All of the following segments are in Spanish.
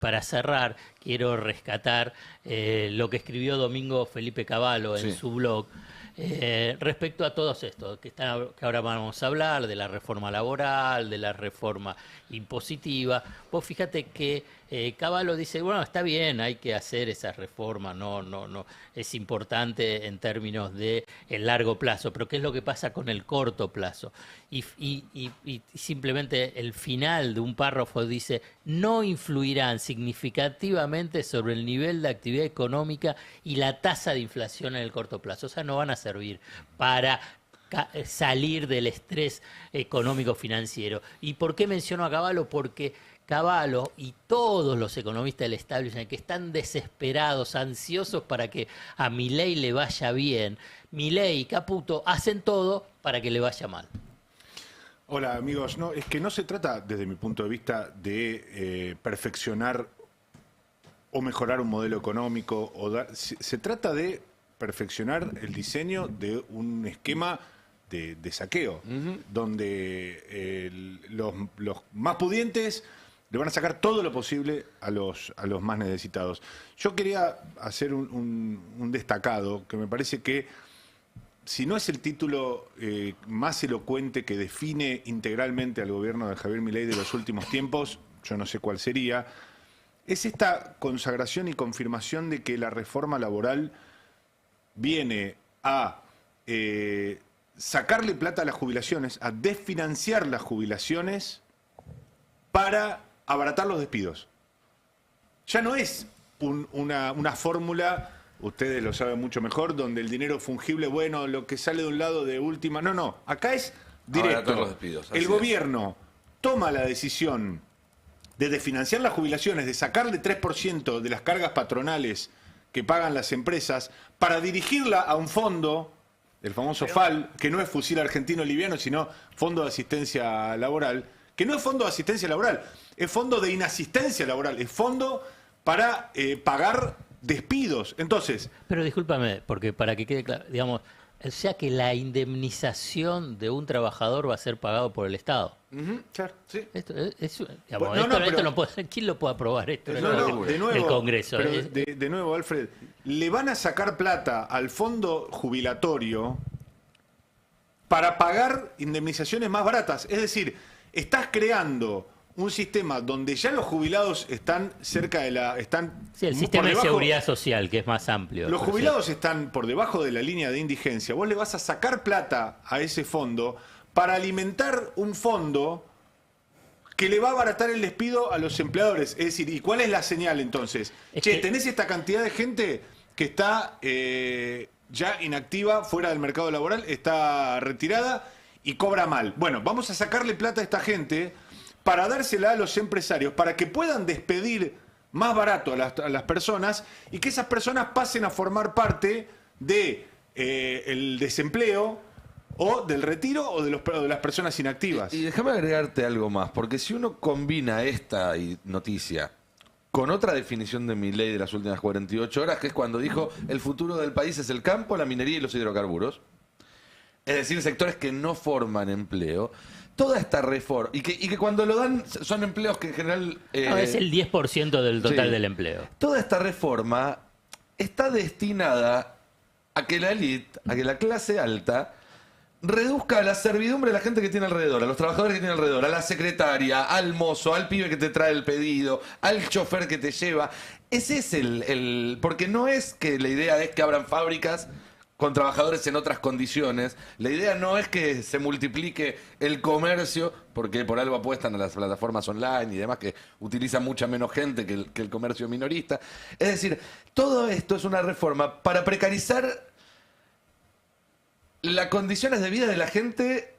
para cerrar, quiero rescatar lo que escribió Domingo Felipe Cavallo en Sí. su blog respecto a todos estos que ahora vamos a hablar, de la reforma laboral, de la reforma impositiva. Vos fíjate que Cavallo dice, bueno, está bien, hay que hacer esas reformas, no, es importante en términos de el largo plazo, pero ¿qué es lo que pasa con el corto plazo? Y simplemente el final de un párrafo dice, no influirán significativamente sobre el nivel de actividad económica y la tasa de inflación en el corto plazo. O sea, no van a servir para salir del estrés económico financiero. ¿Y por qué menciono a Cavallo? Porque Cavallo y todos los economistas del establishment que están desesperados, ansiosos para que a Milei le vaya bien, Milei y Caputo hacen todo para que le vaya mal. Hola amigos, no, es que no se trata desde mi punto de vista de perfeccionar o mejorar un modelo económico, se trata de perfeccionar el diseño de un esquema de saqueo, donde los más pudientes le van a sacar todo lo posible a los más necesitados. Yo quería hacer un destacado que me parece que, si no es el título más elocuente que define integralmente al gobierno de Javier Milei de los últimos tiempos, yo no sé cuál sería, es esta consagración y confirmación de que la reforma laboral viene a sacarle plata a las jubilaciones, a desfinanciar las jubilaciones para abaratar los despidos. Ya no es una fórmula, ustedes lo saben mucho mejor, donde el dinero fungible, bueno, lo que sale de un lado de última. No, acá es Abaratar los directo. despidos, así El es. gobierno toma la decisión de desfinanciar las jubilaciones, de sacarle 3% de las cargas patronales que pagan las empresas para dirigirla a un fondo, el famoso FAL, que no es Fusil Argentino Liviano, sino Fondo de Asistencia Laboral, que no es Fondo de Asistencia Laboral, es Fondo de Inasistencia Laboral, es fondo para pagar despidos. Entonces, Pero discúlpame, porque para que quede claro, digamos, o sea que la indemnización de un trabajador va a ser pagado por el Estado. claro, sí. Esto, Bueno, no, esto pero- no puede, ¿quién lo puede aprobar esto? No, de nuevo, El Congreso. pero de nuevo, Alfred, le van a sacar plata al fondo jubilatorio para pagar indemnizaciones más baratas. Es decir, estás creando un sistema donde ya los jubilados están cerca de la... Sí, el por sistema de debajo- seguridad social, que es más amplio. Los pero sí. jubilados están por debajo de la línea de indigencia. Vos le vas a sacar plata a ese fondo para alimentar un fondo que le va a abaratar el despido a los empleadores. Es decir, ¿y cuál es la señal entonces? Es Che, que- tenés esta cantidad de gente que está ya inactiva, fuera del mercado laboral, está retirada y cobra mal. Bueno, vamos a sacarle plata a esta gente para dársela a los empresarios, para que puedan despedir más barato a las personas y que esas personas pasen a formar parte de el desempleo o del retiro o de las personas inactivas. Y déjame agregarte algo más, porque si uno combina esta noticia con otra definición de Milei de las últimas 48 horas, que es cuando dijo el futuro del país es el campo, la minería y los hidrocarburos, es decir, sectores que no forman empleo, toda esta reforma, y que cuando lo dan son empleos que en general... No, es el 10% del total sí. del empleo. Toda esta reforma está destinada a que la élite, a que la clase alta reduzca la servidumbre de la gente que tiene alrededor, a los trabajadores que tiene alrededor, a la secretaria, al mozo, al pibe que te trae el pedido, al chofer que te lleva. Ese es porque no es que la idea es que abran fábricas con trabajadores en otras condiciones. La idea no es que se multiplique el comercio, porque por algo apuestan a las plataformas online y demás, que utilizan mucha menos gente que el comercio minorista. Es decir, todo esto es una reforma para precarizar las condiciones de vida de la gente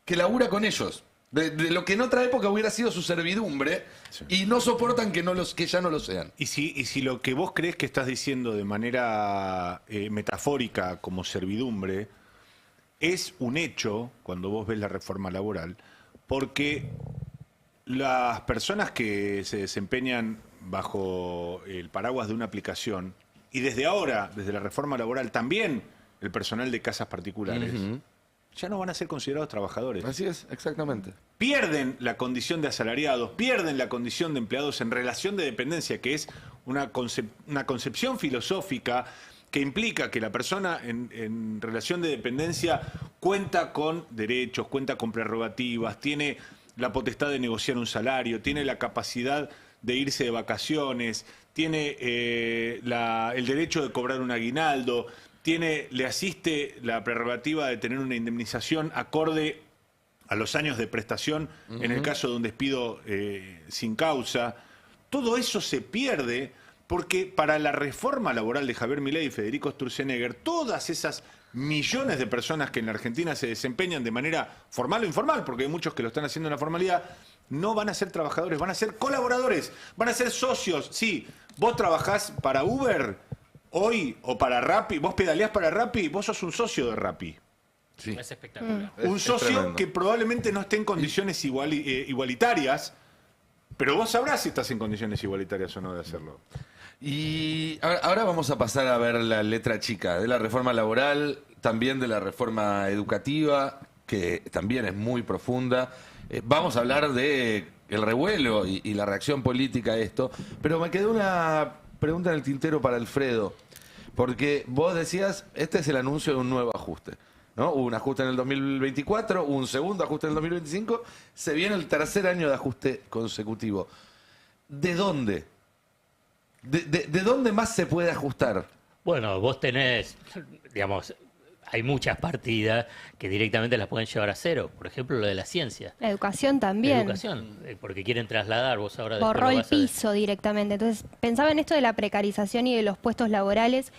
que labura con ellos. De lo que en otra época hubiera sido su servidumbre, Sí. y no soportan que ya no lo sean. Y si lo que vos crees que estás diciendo de manera metafórica como servidumbre es un hecho cuando vos ves la reforma laboral, porque las personas que se desempeñan bajo el paraguas de una aplicación, y desde ahora, desde la reforma laboral, también el personal de casas particulares, ya no van a ser considerados trabajadores. Así es, exactamente. Pierden la condición de asalariados, pierden la condición de empleados en relación de dependencia, que es una concepción filosófica que implica que la persona en relación de dependencia cuenta con derechos, cuenta con prerrogativas, tiene la potestad de negociar un salario, tiene la capacidad de irse de vacaciones, tiene el derecho de cobrar un aguinaldo, le asiste la prerrogativa de tener una indemnización acorde a los años de prestación en el caso de un despido sin causa. Todo eso se pierde porque para la reforma laboral de Javier Milei y Federico Sturzenegger, todas esas millones de personas que en la Argentina se desempeñan de manera formal o informal, porque hay muchos que lo están haciendo en la formalidad, no van a ser trabajadores, van a ser colaboradores, van a ser socios. Sí, vos trabajás para Uber hoy o para Rappi, vos pedaleás para Rappi, vos sos un socio de Rappi. Sí. Es espectacular. Un socio tremendo. que probablemente no esté en condiciones igualitarias, pero vos sabrás si estás en condiciones igualitarias o no de hacerlo. Y ahora vamos a pasar a ver la letra chica de la reforma laboral, también de la reforma educativa, que también es muy profunda. Vamos a hablar de el revuelo y la reacción política a esto, pero me quedó una pregunta en el tintero para Alfredo, porque vos decías, este es el anuncio de un nuevo ajuste, ¿no? Hubo un ajuste en el 2024, un segundo ajuste en el 2025, se viene el tercer año de ajuste consecutivo. ¿De dónde? ¿De dónde más se puede ajustar? Bueno, vos tenés, digamos, hay muchas partidas que directamente las pueden llevar a cero. Por ejemplo, lo de la ciencia. La educación La también. educación, porque quieren trasladar, vos ahora después Borró lo el vas a ver. piso directamente. Entonces, pensaba en esto de la precarización y de los puestos laborales,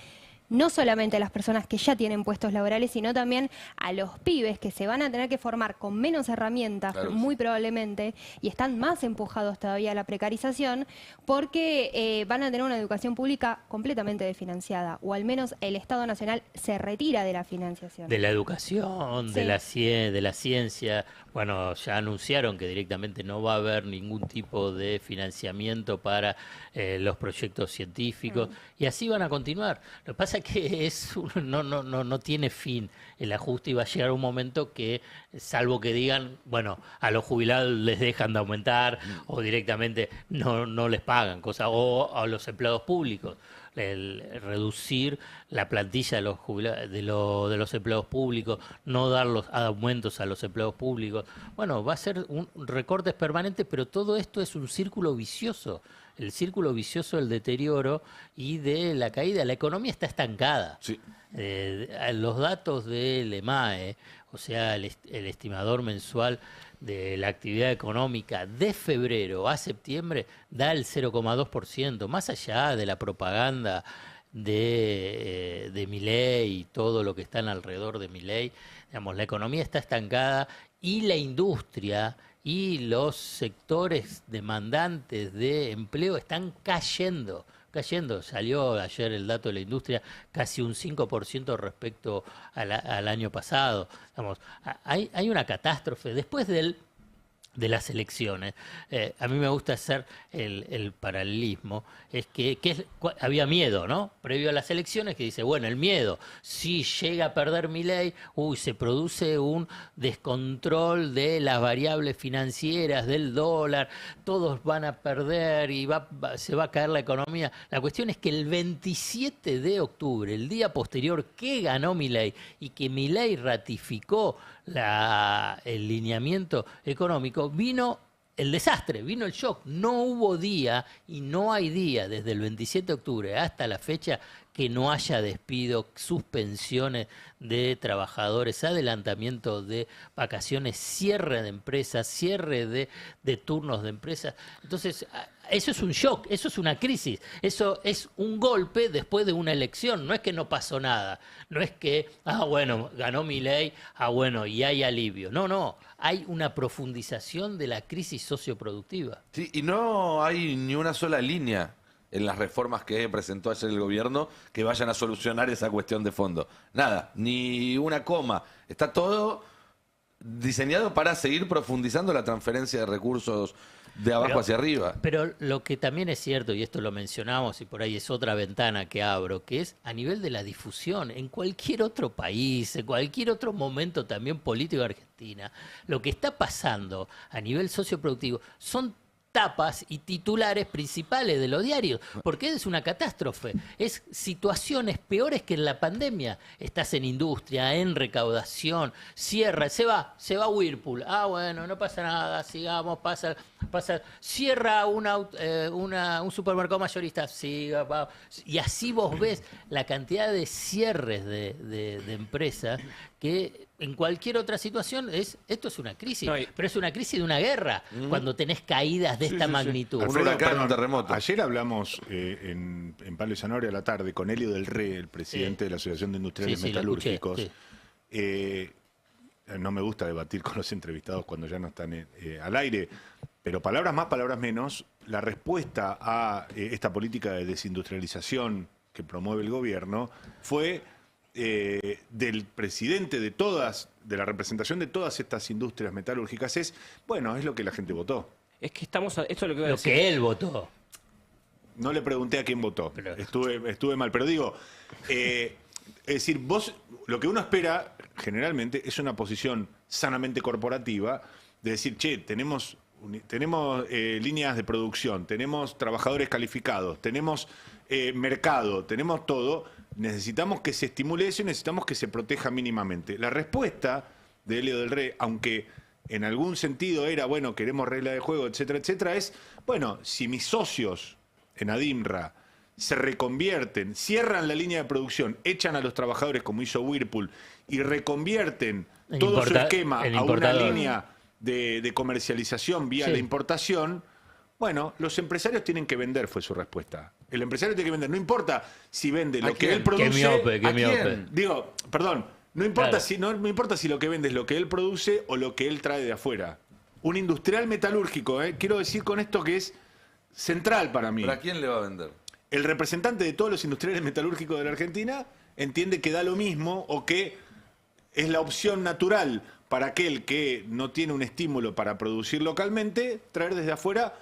no solamente a las personas que ya tienen puestos laborales, sino también a los pibes que se van a tener que formar con menos herramientas, Claro. muy probablemente, y están más empujados todavía a la precarización, porque van a tener una educación pública completamente desfinanciada, o al menos el Estado Nacional se retira de la financiación. De la educación, Sí. de la ciencia. Bueno, ya anunciaron que directamente no va a haber ningún tipo de financiamiento para los proyectos científicos y así van a continuar. Lo que pasa es que no tiene fin el ajuste y va a llegar un momento que, salvo que digan, bueno, a los jubilados les dejan de aumentar o directamente no les pagan cosas, o a los empleados públicos. El reducir la plantilla de los de los empleados públicos, no dar los aumentos a los empleados públicos. Bueno, va a ser un recortes permanentes, pero todo esto es un círculo vicioso. El círculo vicioso del deterioro y de la caída. La economía está estancada. Sí. Los datos del EMAE, o sea, el estimador mensual de la actividad económica de febrero a septiembre da el 0,2%, más allá de la propaganda de Milei y todo lo que está alrededor de Milei. Digamos, la economía está estancada y la industria y los sectores demandantes de empleo están cayendo. Salió ayer el dato de la industria, casi un 5% respecto al año pasado. Digamos, hay una catástrofe. Después de las elecciones, a mí me gusta hacer el paralelismo, es que había miedo, ¿no? Previo a las elecciones, que dice, bueno, el miedo, si llega a perder Milei, se produce un descontrol de las variables financieras, del dólar, todos van a perder y se va a caer la economía. La cuestión es que el 27 de octubre, el día posterior que ganó Milei y que Milei ratificó el lineamiento económico, vino el desastre, vino el shock. No hubo día y no hay día desde el 27 de octubre hasta la fecha que no haya despido, suspensiones de trabajadores, adelantamiento de vacaciones, cierre de empresas, cierre de turnos de empresas. Entonces, eso es un shock, eso es una crisis, eso es un golpe después de una elección. No es que no pasó nada, no es que, bueno, ganó Milei, bueno, y hay alivio. No, hay una profundización de la crisis socioproductiva. Sí, y no hay ni una sola línea en las reformas que presentó ayer el gobierno que vayan a solucionar esa cuestión de fondo. Nada, ni una coma. Está todo diseñado para seguir profundizando la transferencia de recursos de abajo hacia arriba. Pero lo que también es cierto, y esto lo mencionamos, y por ahí es otra ventana que abro, que es a nivel de la difusión, en cualquier otro país, en cualquier otro momento también político de Argentina, lo que está pasando a nivel socioproductivo son tapas y titulares principales de los diarios, porque es una catástrofe, es situaciones peores que en la pandemia. Estás en industria, en recaudación, cierra, se va Whirlpool, bueno, no pasa nada, sigamos, pasa, cierra un supermercado mayorista, siga, va. Y así vos ves la cantidad de cierres de empresas que en cualquier otra situación esto es una crisis, pero es una crisis de una guerra, cuando tenés caídas de esta magnitud. Un huracán, un terremoto. Ayer hablamos en Palo y Zanahoria a la tarde con Elio del Rey, el presidente de la Asociación de Industriales Metalúrgicos. Lo escuché, no me gusta debatir con los entrevistados cuando ya no están al aire, pero palabras más, palabras menos, la respuesta a esta política de desindustrialización que promueve el gobierno fue del presidente de la representación de todas estas industrias metalúrgicas es lo que la gente votó. Es que esto es lo que voy a Lo decir. que él votó. No le pregunté a quién votó, estuve mal, pero digo, es decir, lo que uno espera generalmente es una posición sanamente corporativa, de decir, che, tenemos líneas de producción, tenemos trabajadores calificados, tenemos mercado, tenemos todo, necesitamos que se estimule eso y necesitamos que se proteja mínimamente. La respuesta de Elio del Rey, aunque en algún sentido era, queremos regla de juego, etcétera, etcétera, es, si mis socios en Adimra se reconvierten, cierran la línea de producción, echan a los trabajadores como hizo Whirlpool y reconvierten todo su esquema a una línea de comercialización vía la importación, los empresarios tienen que vender, fue su respuesta. El empresario tiene que vender, no importa si vende lo que él produce. Qué miope. Digo, perdón, no importa no importa si lo que vende es lo que él produce o lo que él trae de afuera. Un industrial metalúrgico, quiero decir con esto que es central para mí. ¿Pero a quién le va a vender? El representante de todos los industriales metalúrgicos de la Argentina entiende que da lo mismo o que es la opción natural para aquel que no tiene un estímulo para producir localmente, traer desde afuera.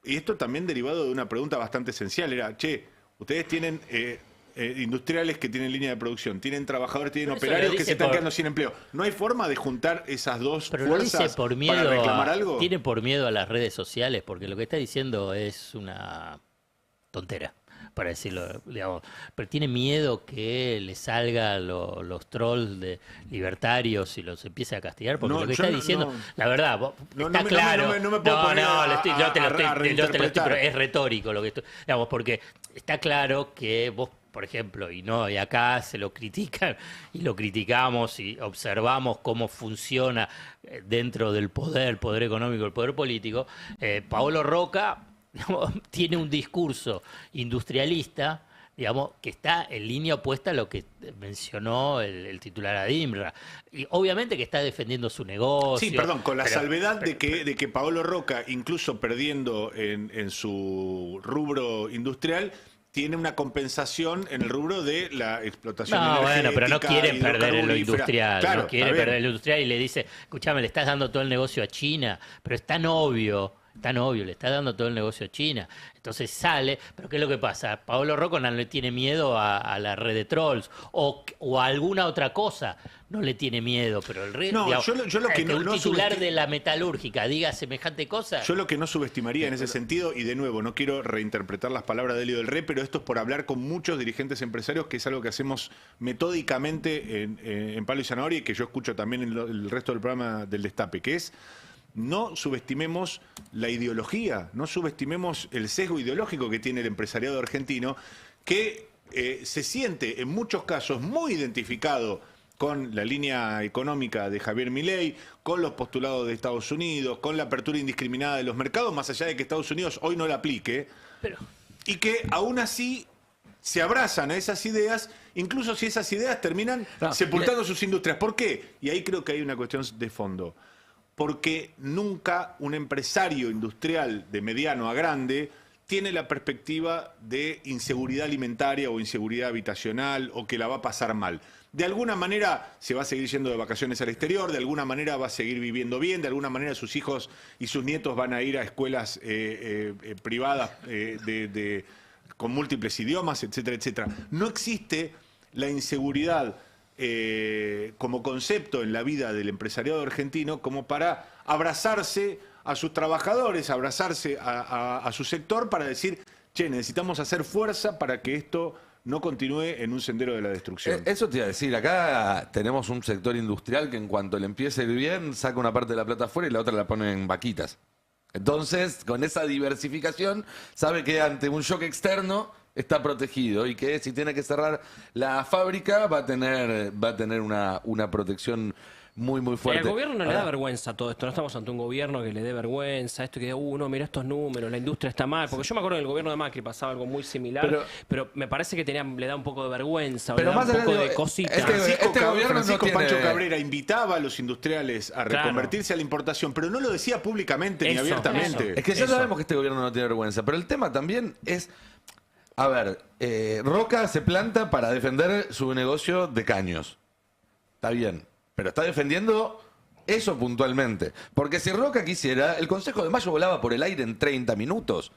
Y esto también derivado de una pregunta bastante esencial, era, ustedes tienen industriales que tienen línea de producción, tienen trabajadores, tienen operarios que se están quedando sin empleo. ¿No hay forma de juntar esas dos fuerzas por miedo para reclamar algo? Tiene por miedo a las redes sociales, porque lo que está diciendo es una tontera, para decirlo, digamos. Pero tiene miedo que le salgan los trolls de libertarios y los empiece a castigar, porque lo que está diciendo, la verdad, está claro. No me puedo poner es retórico lo que estoy, digamos, porque está claro que vos, por ejemplo, y acá se lo critican y lo criticamos y observamos cómo funciona dentro del poder económico, el poder político. Paolo Roca, digamos, tiene un discurso industrialista, digamos, que está en línea opuesta a lo que mencionó el titular Adimra. Y obviamente que está defendiendo su negocio. Sí, perdón, con la salvedad de que Paolo Roca, incluso perdiendo en su rubro industrial, tiene una compensación en el rubro de la explotación energética. Pero no quieren perder en lo industrial. Claro, no quieren perder en lo industrial y le dice, escuchame, le estás dando todo el negocio a China, pero es tan obvio, le está dando todo el negocio a China. Entonces sale, pero ¿qué es lo que pasa? Paolo Rocco no le tiene miedo a la red de trolls o a alguna otra cosa. No le tiene miedo, pero el rey, un titular de la metalúrgica diga semejante cosa. Yo lo que no subestimaría en ese sentido, y de nuevo, no quiero reinterpretar las palabras de Elio del Rey, pero esto es por hablar con muchos dirigentes empresarios, que es algo que hacemos metódicamente en Palo y Zanahoria y que yo escucho también en el resto del programa del Destape, que es: no subestimemos la ideología, no subestimemos el sesgo ideológico que tiene el empresariado argentino, que se siente en muchos casos muy identificado con la línea económica de Javier Milei, con los postulados de Estados Unidos, con la apertura indiscriminada de los mercados, más allá de que Estados Unidos hoy no la aplique, y que aún así se abrazan a esas ideas, incluso si esas ideas terminan sepultando sus industrias. ¿Por qué? Y ahí creo que hay una cuestión de fondo. Porque nunca un empresario industrial de mediano a grande tiene la perspectiva de inseguridad alimentaria o inseguridad habitacional o que la va a pasar mal. De alguna manera se va a seguir yendo de vacaciones al exterior, de alguna manera va a seguir viviendo bien, de alguna manera sus hijos y sus nietos van a ir a escuelas privadas con múltiples idiomas, etcétera, etcétera. No existe la inseguridad como concepto en la vida del empresariado argentino como para abrazarse a sus trabajadores, abrazarse a su sector para decir, che, necesitamos hacer fuerza para que esto no continúe en un sendero de la destrucción. Eso te iba a decir, acá tenemos un sector industrial que en cuanto le empiece a ir bien, saca una parte de la plata afuera y la otra la pone en vaquitas. Entonces, con esa diversificación, sabe que ante un shock externo está protegido y que si tiene que cerrar la fábrica va a tener una protección muy, muy fuerte. Al gobierno no le da vergüenza todo esto. No estamos ante un gobierno que le dé vergüenza. Esto que diga, no, mira estos números, la industria está mal. Porque yo me acuerdo que en el gobierno de Macri pasaba algo muy similar. Pero me parece que le da un poco de vergüenza. Pero le da más un poco de de cosita. Francisco Pancho Cabrera invitaba a los industriales a reconvertirse a la importación, pero no lo decía públicamente ni abiertamente. Es que ya sabemos que este gobierno no tiene vergüenza. Pero el tema también es... A ver, Roca se planta para defender su negocio de caños. Está bien. Pero está defendiendo eso puntualmente. Porque si Roca quisiera, el Consejo de Mayo volaba por el aire en 30 minutos.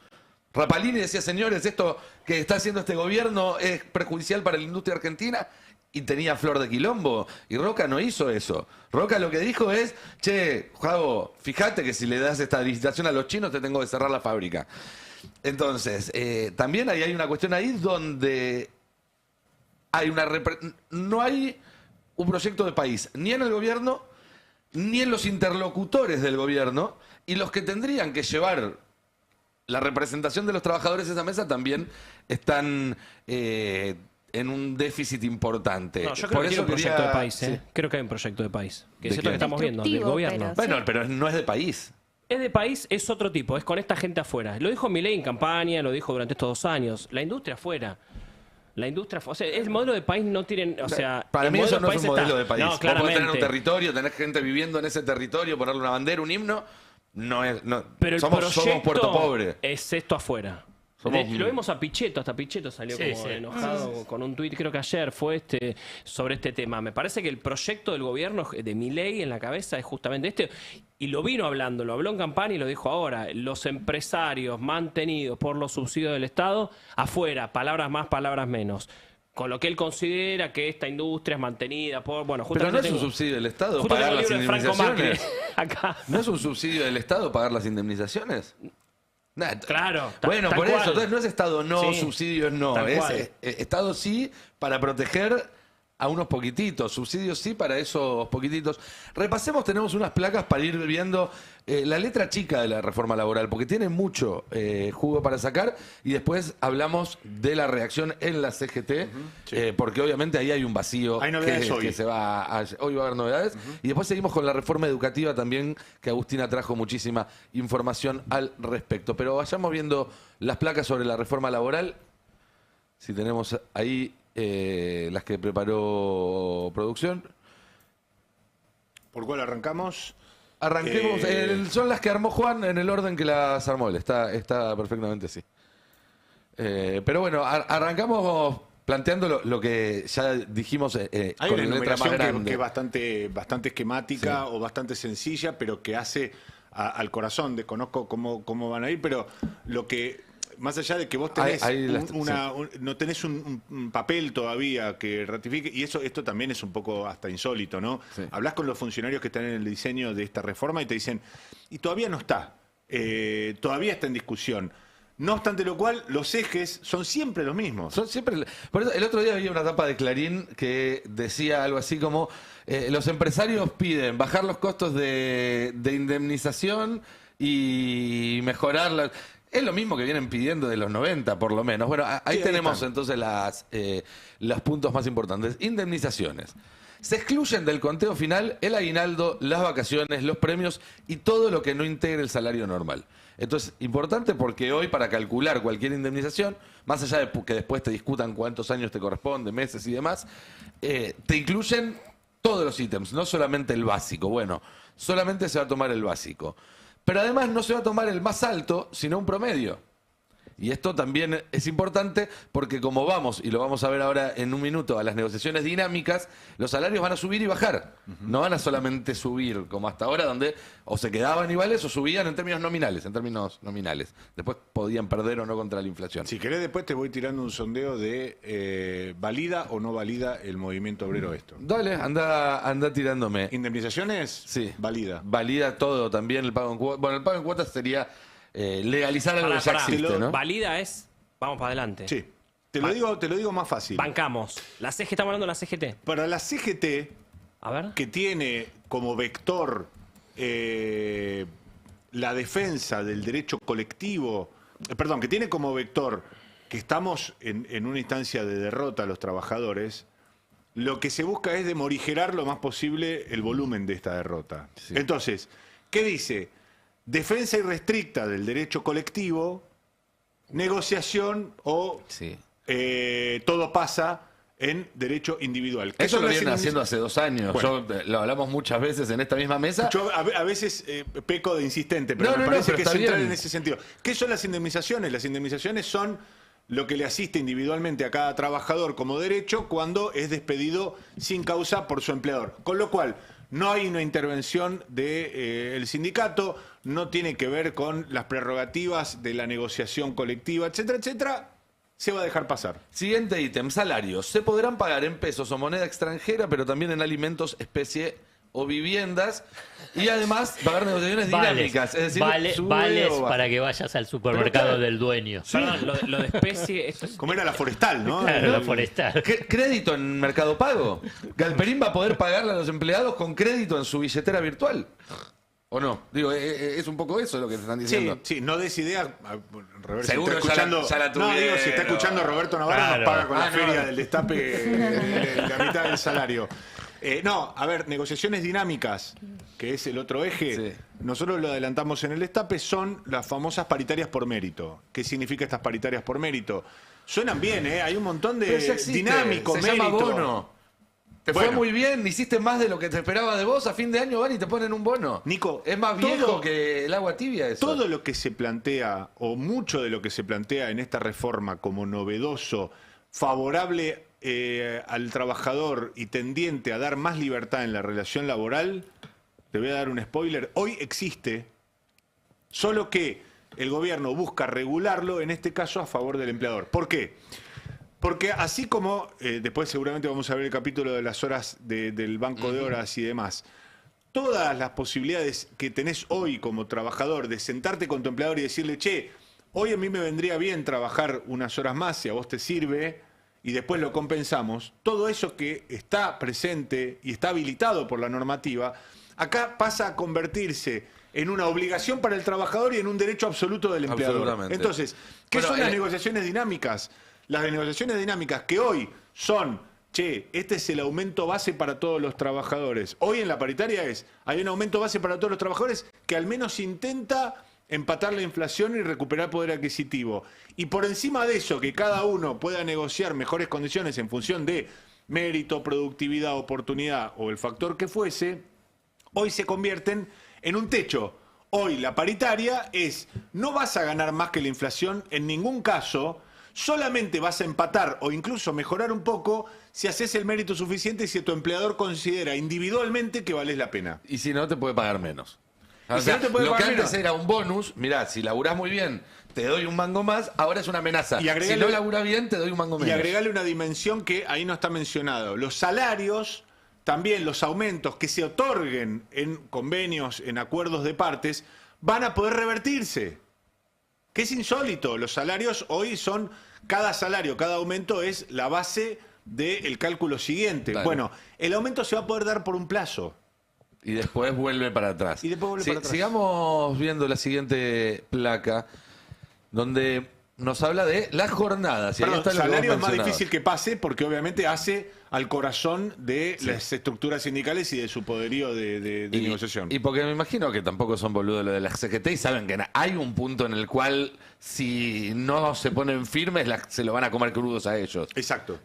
Rapalini decía, señores, esto que está haciendo este gobierno es perjudicial para la industria argentina. Y tenía flor de quilombo. Y Roca no hizo eso. Roca lo que dijo es, che, Javo, fíjate que si le das esta licitación a los chinos te tengo que cerrar la fábrica. Entonces, también hay una cuestión ahí donde hay no hay un proyecto de país, ni en el gobierno, ni en los interlocutores del gobierno, y los que tendrían que llevar la representación de los trabajadores a esa mesa también están en un déficit importante. No, yo creo que hay un proyecto de país. Sí. Creo que hay un proyecto de país. Que es esto que estamos viendo, del gobierno. Bueno, pero no es de país. Es de país, es otro tipo, es con esta gente afuera. Lo dijo Milei en campaña, lo dijo durante estos 2 años. La industria afuera. La industria, o sea, el modelo de país no tienen, o sea... Para mí eso no es un modelo de país. No, claramente. Vos podés tener un territorio, tener gente viviendo en ese territorio, ponerle una bandera, un himno, no es... No, pero somos Puerto Pobre. Es esto afuera. Lo vemos a Pichetto, hasta Pichetto salió enojado con un tuit, creo que ayer fue sobre este tema. Me parece que el proyecto del gobierno de Milei en la cabeza es justamente este, y lo vino hablando, lo habló en campaña y lo dijo ahora. Los empresarios mantenidos por los subsidios del Estado, afuera, palabras más, palabras menos. Con lo que él considera que esta industria es mantenida por... Bueno, pero no es un subsidio del Estado pagar las indemnizaciones. Acá. ¿No es un subsidio del Estado pagar las indemnizaciones? Claro. Bueno, por cual. eso. Entonces no es Estado no, subsidios no. Es Estado sí para proteger a unos poquititos. Subsidios sí para esos poquititos. Repasemos, tenemos unas placas para ir viendo la letra chica de la reforma laboral, porque tiene mucho jugo para sacar. Y después hablamos de la reacción en la CGT, porque obviamente ahí hay un vacío. Hay novedades hoy. Que hoy va a haber novedades. Y después seguimos con la reforma educativa también, que Agustina trajo muchísima información al respecto. Pero vayamos viendo las placas sobre la reforma laboral. Si tenemos ahí las que preparó producción. ¿Por cuál arrancamos? Arranquemos. Son las que armó Juan en el orden que las armó él. Está perfectamente así. Pero bueno, arrancamos planteando lo que ya dijimos hay con una letra más grande. que es bastante esquemática o bastante sencilla, pero que hace al corazón. Desconozco cómo van a ir, pero lo que... Más allá de que vos tenés no tenés un papel todavía que ratifique, y esto también es un poco hasta insólito, ¿no? Sí. Hablás con los funcionarios que están en el diseño de esta reforma y te dicen, y todavía no está, todavía está en discusión. No obstante lo cual, los ejes son siempre los mismos. Por eso, el otro día había una tapa de Clarín que decía algo así como, los empresarios piden bajar los costos de indemnización y mejorar la... Es lo mismo que vienen pidiendo de los 90, por lo menos. Bueno, ahí tenemos entonces los puntos más importantes. Indemnizaciones. Se excluyen del conteo final el aguinaldo, las vacaciones, los premios y todo lo que no integre el salario normal. Esto es importante porque hoy, para calcular cualquier indemnización, más allá de que después te discutan cuántos años te corresponde, meses y demás, te incluyen todos los ítems, no solamente el básico. Bueno, solamente se va a tomar el básico. Pero además no se va a tomar el más alto, sino un promedio. Y esto también es importante porque como vamos, y lo vamos a ver ahora en un minuto, a las negociaciones dinámicas, los salarios van a subir y bajar. No van a solamente subir como hasta ahora, donde o se quedaban iguales o subían en términos nominales. Después podían perder o no contra la inflación. Si querés, después te voy tirando un sondeo de valida o no valida el movimiento obrero esto. Dale, anda tirándome. ¿Indemnizaciones? Sí. Valida. Valida todo, también el pago en cuotas. Bueno, el pago en cuotas sería legalizar algo que ya existe, ¿no? Valida es, vamos para adelante. Sí. Te lo digo más fácil. Bancamos. La CGT, estamos hablando de la CGT. Para la CGT, A ver. que tiene como vector la defensa del derecho colectivo, que tiene como vector que estamos en una instancia de derrota a los trabajadores, lo que se busca es de morigerar lo más posible el volumen de esta derrota. Sí. Entonces, ¿qué dice? Defensa irrestricta del derecho colectivo, negociación o Sí. todo pasa en derecho individual. Eso lo son las vienen haciendo hace 2 años. Bueno. Lo hablamos muchas veces en esta misma mesa. Yo a veces peco de insistente, pero No, me no, parece pero que es está central bien. en ese sentido. ¿Qué son las indemnizaciones? Las indemnizaciones son lo que le asiste individualmente a cada trabajador como derecho cuando es despedido sin causa por su empleador. Con lo cual, no hay una intervención del sindicato, no tiene que ver con las prerrogativas de la negociación colectiva, etcétera, etcétera. Se va a dejar pasar. Siguiente ítem, salarios. Se podrán pagar en pesos o moneda extranjera, pero también en alimentos, especie o viviendas. Y además va a haber negociaciones dinámicas. Es decir, sube vales o baja. para que vayas al supermercado del dueño. Perdón, lo de especie. Esto es- Como era la forestal, ¿no? Claro, la forestal. Crédito en Mercado Pago. Galperín va a poder pagarle a los empleados con crédito en su billetera virtual. ¿O no? Digo, es un poco eso lo que te están diciendo. Sí, no des idea. Robert, Seguro si está escuchando, ya la no, tuvieron. digo, si está escuchando Roberto Navarro, Claro. nos paga con la no. feria del destape la mitad del salario. No, a ver, negociaciones dinámicas, que es el otro eje. Sí. Nosotros lo adelantamos en el destape, son las famosas paritarias por mérito. ¿Qué significa estas paritarias por mérito? Suenan bien, ¿eh? Hay un montón Pero ya de existe, dinámico, se mérito. llama bono. Te Bueno. fue muy bien, hiciste más de lo que te esperaba de vos, a fin de año van y te ponen un bono. Nico, es más todo- viejo que el agua tibia eso. Todo lo que se plantea, o mucho de lo que se plantea en esta reforma como novedoso, favorable al trabajador y tendiente a dar más libertad en la relación laboral, te voy a dar un spoiler, hoy existe, solo que el gobierno busca regularlo, en este caso a favor del empleador. ¿Por qué? Porque así como, después seguramente vamos a ver el capítulo de las horas del banco de horas y demás, todas las posibilidades que tenés hoy como trabajador de sentarte con tu empleador y decirle, che, hoy a mí me vendría bien trabajar unas horas más si a vos te sirve y después lo compensamos, todo eso que está presente y está habilitado por la normativa, acá pasa a convertirse en una obligación para el trabajador y en un derecho absoluto del empleador. Absolutamente. Entonces, ¿qué Bueno, son las negociaciones dinámicas? Las negociaciones dinámicas que hoy son, che, este es el aumento base para todos los trabajadores. Hoy en la paritaria hay un aumento base para todos los trabajadores que al menos intenta empatar la inflación y recuperar poder adquisitivo. Y por encima de eso, que cada uno pueda negociar mejores condiciones en función de mérito, productividad, oportunidad o el factor que fuese, hoy se convierten en un techo. Hoy la paritaria es, no vas a ganar más que la inflación en ningún caso, solamente vas a empatar o incluso mejorar un poco si haces el mérito suficiente y si tu empleador considera individualmente que vales la pena. Y si no, te puede pagar menos. O si sea, no te puede lo que pagar antes menos. era un bonus, mirá, si laburás muy bien, te doy un mango más, ahora es una amenaza. Y Si agregale- no laburás bien, te doy un mango menos. Y agregarle una dimensión que ahí no está mencionado. Los salarios, también los aumentos que se otorguen en convenios, en acuerdos de partes, van a poder revertirse. Que es insólito. Los salarios hoy son, cada salario, cada aumento es la base del cálculo siguiente. Claro. Bueno, el aumento se va a poder dar por un plazo. Y después vuelve para atrás. Y después vuelve para atrás. Sigamos viendo la siguiente placa, donde nos habla de las jornadas. Y ahí Perdón, está lo que vos salario es más mencionabas. difícil que pase porque obviamente hace al corazón de las estructuras sindicales y de su poderío de negociación. Y porque me imagino que tampoco son boludos lo de la CGT y saben que hay un punto en el cual si no se ponen firmes se lo van a comer crudos a ellos. Exacto.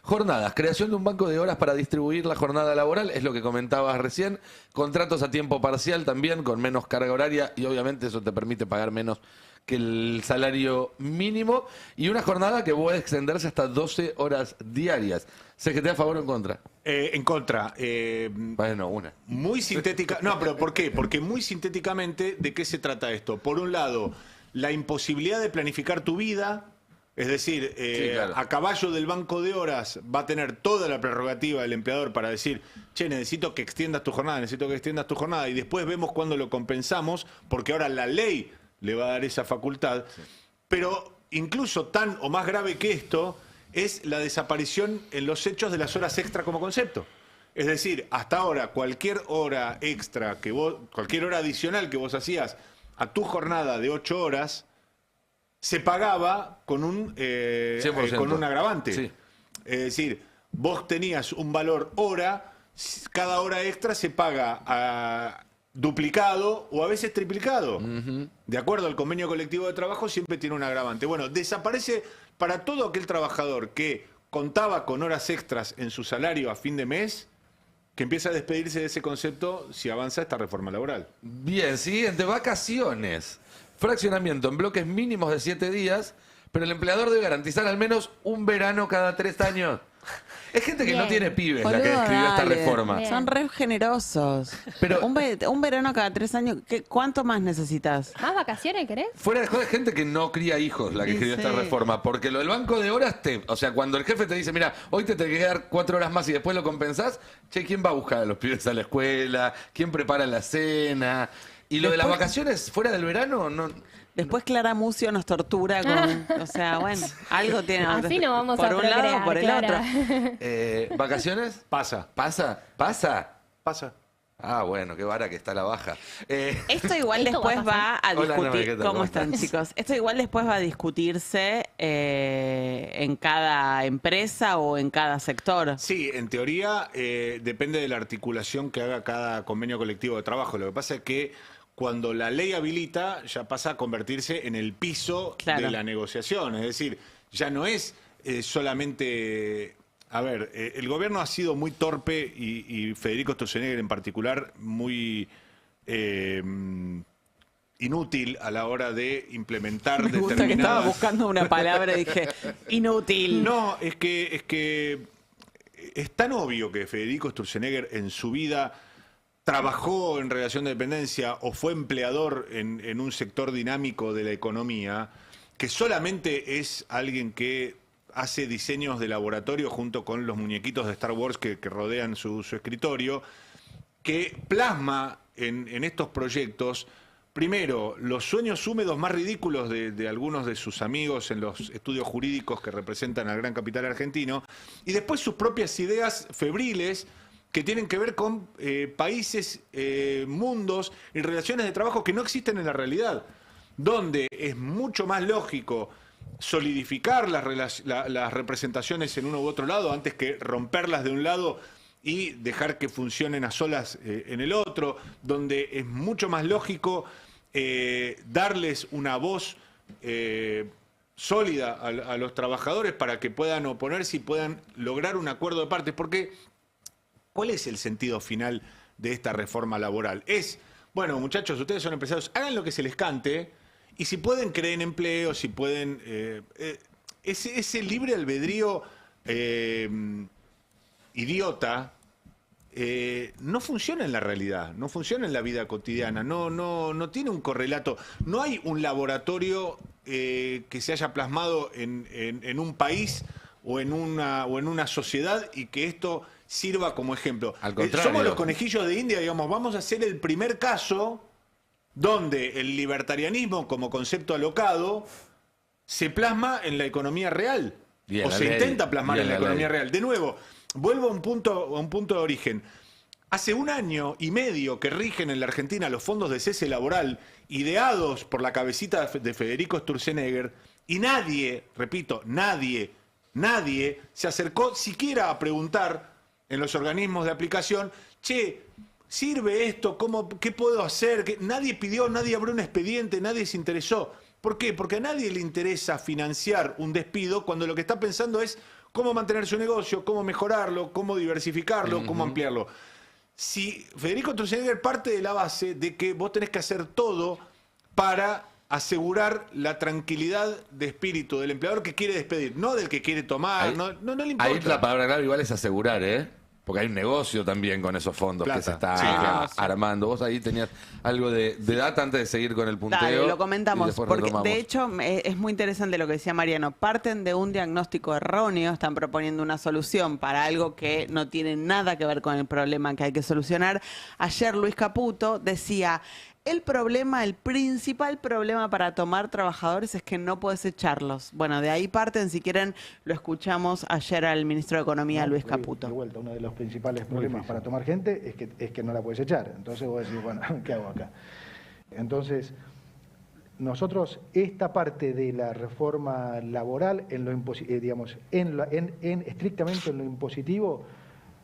Jornadas, creación de un banco de horas para distribuir la jornada laboral, es lo que comentabas recién. Contratos a tiempo parcial también, con menos carga horaria y obviamente eso te permite pagar menos que el salario mínimo y una jornada que puede extenderse hasta 12 horas diarias. ¿CGT a favor o en contra? En contra. Bueno, una. Muy sintética. No, pero ¿por qué? Porque muy sintéticamente, ¿de qué se trata esto? Por un lado, la imposibilidad de planificar tu vida. Es decir, Sí, claro. a caballo del banco de horas va a tener toda la prerrogativa del empleador para decir, che, necesito que extiendas tu jornada, y después vemos cuándo lo compensamos, porque ahora la ley le va a dar esa facultad. Sí. Pero incluso tan o más grave que esto es la desaparición en los hechos de las horas extra como concepto. Es decir, hasta ahora cualquier hora extra cualquier hora adicional que vos hacías a tu jornada de 8 horas, se pagaba con un agravante. Sí. Es decir, vos tenías un valor hora, cada hora extra se paga duplicado o a veces triplicado. De acuerdo al convenio colectivo de trabajo, siempre tiene un agravante. Bueno, desaparece para todo aquel trabajador que contaba con horas extras en su salario a fin de mes, que empieza a despedirse de ese concepto si avanza esta reforma laboral. Bien, siguiente, vacaciones. Fraccionamiento en bloques mínimos de 7 días, pero el empleador debe garantizar al menos un verano cada 3 años. Es gente que no tiene pibes la que escribió esta reforma. Bien. Son re generosos. Pero un verano cada 3 años, ¿cuánto más necesitas? ¿Más vacaciones querés? fuera de joda, es gente que no cría hijos la que escribió esta reforma, porque lo del banco de horas, o sea, cuando el jefe te dice, mira, hoy te tenés que dar 4 horas más y después lo compensás, che, ¿quién va a buscar a los pibes a la escuela? ¿Quién prepara la cena? Y lo de las vacaciones fuera del verano, no. Después Clara Mucio nos tortura con... O sea, bueno, algo tiene... Así no vamos por a un procrear, lado o por el Clara. otro. ¿Vacaciones? Pasa. ¿Pasa? Ah, bueno, qué vara que está la baja. Esto igual Esto después va a va a Hola, discutir... Noé, ¿qué tal? ¿Cómo ¿Cómo están, estás? chicos? Esto igual después va a discutirse en cada empresa o en cada sector. Sí, en teoría depende de la articulación que haga cada convenio colectivo de trabajo. Lo que pasa es que cuando la ley habilita, ya pasa a convertirse en el piso de la negociación. Es decir, ya no es solamente... A ver, el gobierno ha sido muy torpe y Federico Sturzenegger en particular muy inútil a la hora de implementar Me gusta que estaba determinadas... buscando una palabra y dije, inútil. No, es que es tan obvio que Federico Sturzenegger en su vida trabajó en relación de dependencia o fue empleador en un sector dinámico de la economía, que solamente es alguien que hace diseños de laboratorio junto con los muñequitos de Star Wars que rodean su escritorio, que plasma en estos proyectos, primero, los sueños húmedos más ridículos de algunos de sus amigos en los estudios jurídicos que representan al gran capital argentino, y después sus propias ideas febriles que tienen que ver con países, mundos y relaciones de trabajo que no existen en la realidad, donde es mucho más lógico solidificar las representaciones en uno u otro lado antes que romperlas de un lado y dejar que funcionen a solas en el otro, donde es mucho más lógico darles una voz sólida a los trabajadores para que puedan oponerse y puedan lograr un acuerdo de partes, porque ¿cuál es el sentido final de esta reforma laboral? Es, bueno, muchachos, ustedes son empresarios, hagan lo que se les cante y si pueden creen empleo, si pueden... ese libre albedrío idiota no funciona en la realidad, no funciona en la vida cotidiana, no tiene un correlato, no hay un laboratorio que se haya plasmado en un país o en una sociedad y que esto sirva como ejemplo. Al contrario. Somos los conejillos de India, digamos, vamos a hacer el primer caso donde el libertarianismo como concepto alocado se plasma en la economía real. O se intenta plasmar en la economía real. De nuevo, vuelvo a un punto de origen. Hace 1 año y medio que rigen en la Argentina los fondos de cese laboral ideados por la cabecita de Federico Sturzenegger y nadie, repito, nadie se acercó siquiera a preguntar en los organismos de aplicación, che, ¿sirve esto? ¿Qué puedo hacer? Nadie pidió, nadie abrió un expediente, nadie se interesó. ¿Por qué? Porque a nadie le interesa financiar un despido cuando lo que está pensando es cómo mantener su negocio, cómo mejorarlo, cómo diversificarlo, cómo ampliarlo. Si Federico Sturzenegger parte de la base de que vos tenés que hacer todo para asegurar la tranquilidad de espíritu del empleador que quiere despedir, no del que quiere tomar, no le importa. Ahí la palabra clave igual es asegurar, ¿eh? Porque hay un negocio también con esos fondos Plata. que se está Sí, armando. Vos ahí tenías algo de data antes de seguir con el punteo. Dale, lo y comentamos, después porque retomamos. de hecho es muy interesante lo que decía Mariano. Parten de un diagnóstico erróneo, están proponiendo una solución para algo que no tiene nada que ver con el problema que hay que solucionar. Ayer Luis Caputo decía, el principal problema para tomar trabajadores es que no puedes echarlos. Bueno, de ahí parten, si quieren, lo escuchamos ayer al ministro de Economía, Luis Caputo. De vuelta, uno de los principales problemas para tomar gente es que no la puedes echar. Entonces vos decís, bueno, ¿qué hago acá? Entonces, nosotros esta parte de la reforma laboral, estrictamente en lo impositivo,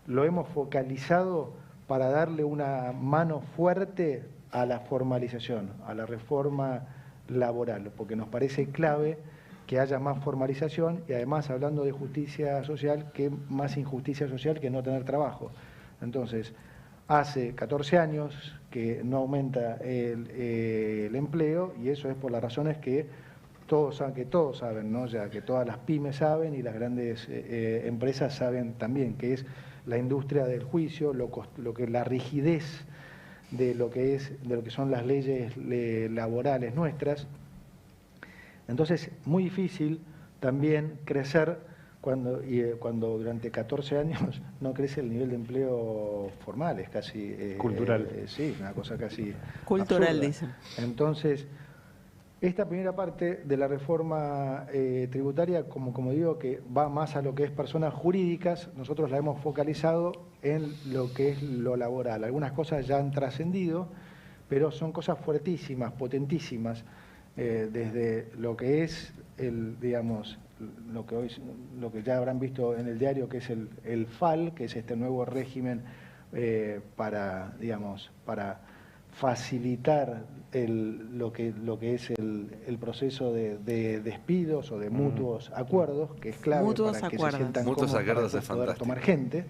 lo hemos focalizado para darle una mano fuerte a la formalización, a la reforma laboral, porque nos parece clave que haya más formalización y además, hablando de justicia social, que más injusticia social que no tener trabajo. Entonces, hace 14 años que no aumenta el empleo, y eso es por las razones que todos saben, ¿no? Ya que todas las pymes saben y las grandes empresas saben también, que es la industria del juicio, la rigidez de lo que son las leyes laborales nuestras. Entonces, muy difícil también crecer cuando durante 14 años no crece el nivel de empleo formal, es casi cultural. Sí, una cosa casi Cultural, absurda. dicen. Entonces, esta primera parte de la reforma tributaria, como digo, que va más a lo que es personas jurídicas, nosotros la hemos focalizado en lo que es lo laboral. Algunas cosas ya han trascendido, pero son cosas fuertísimas, potentísimas, desde lo que es lo que ya habrán visto en el diario, que es el FAL, que es este nuevo régimen para facilitar lo que es el proceso de despidos o de mutuos acuerdos, que es clave Mutuos para que acuerdos. se sientan Mutuos cómodos acuerdos para es poder fantástico. tomar gente,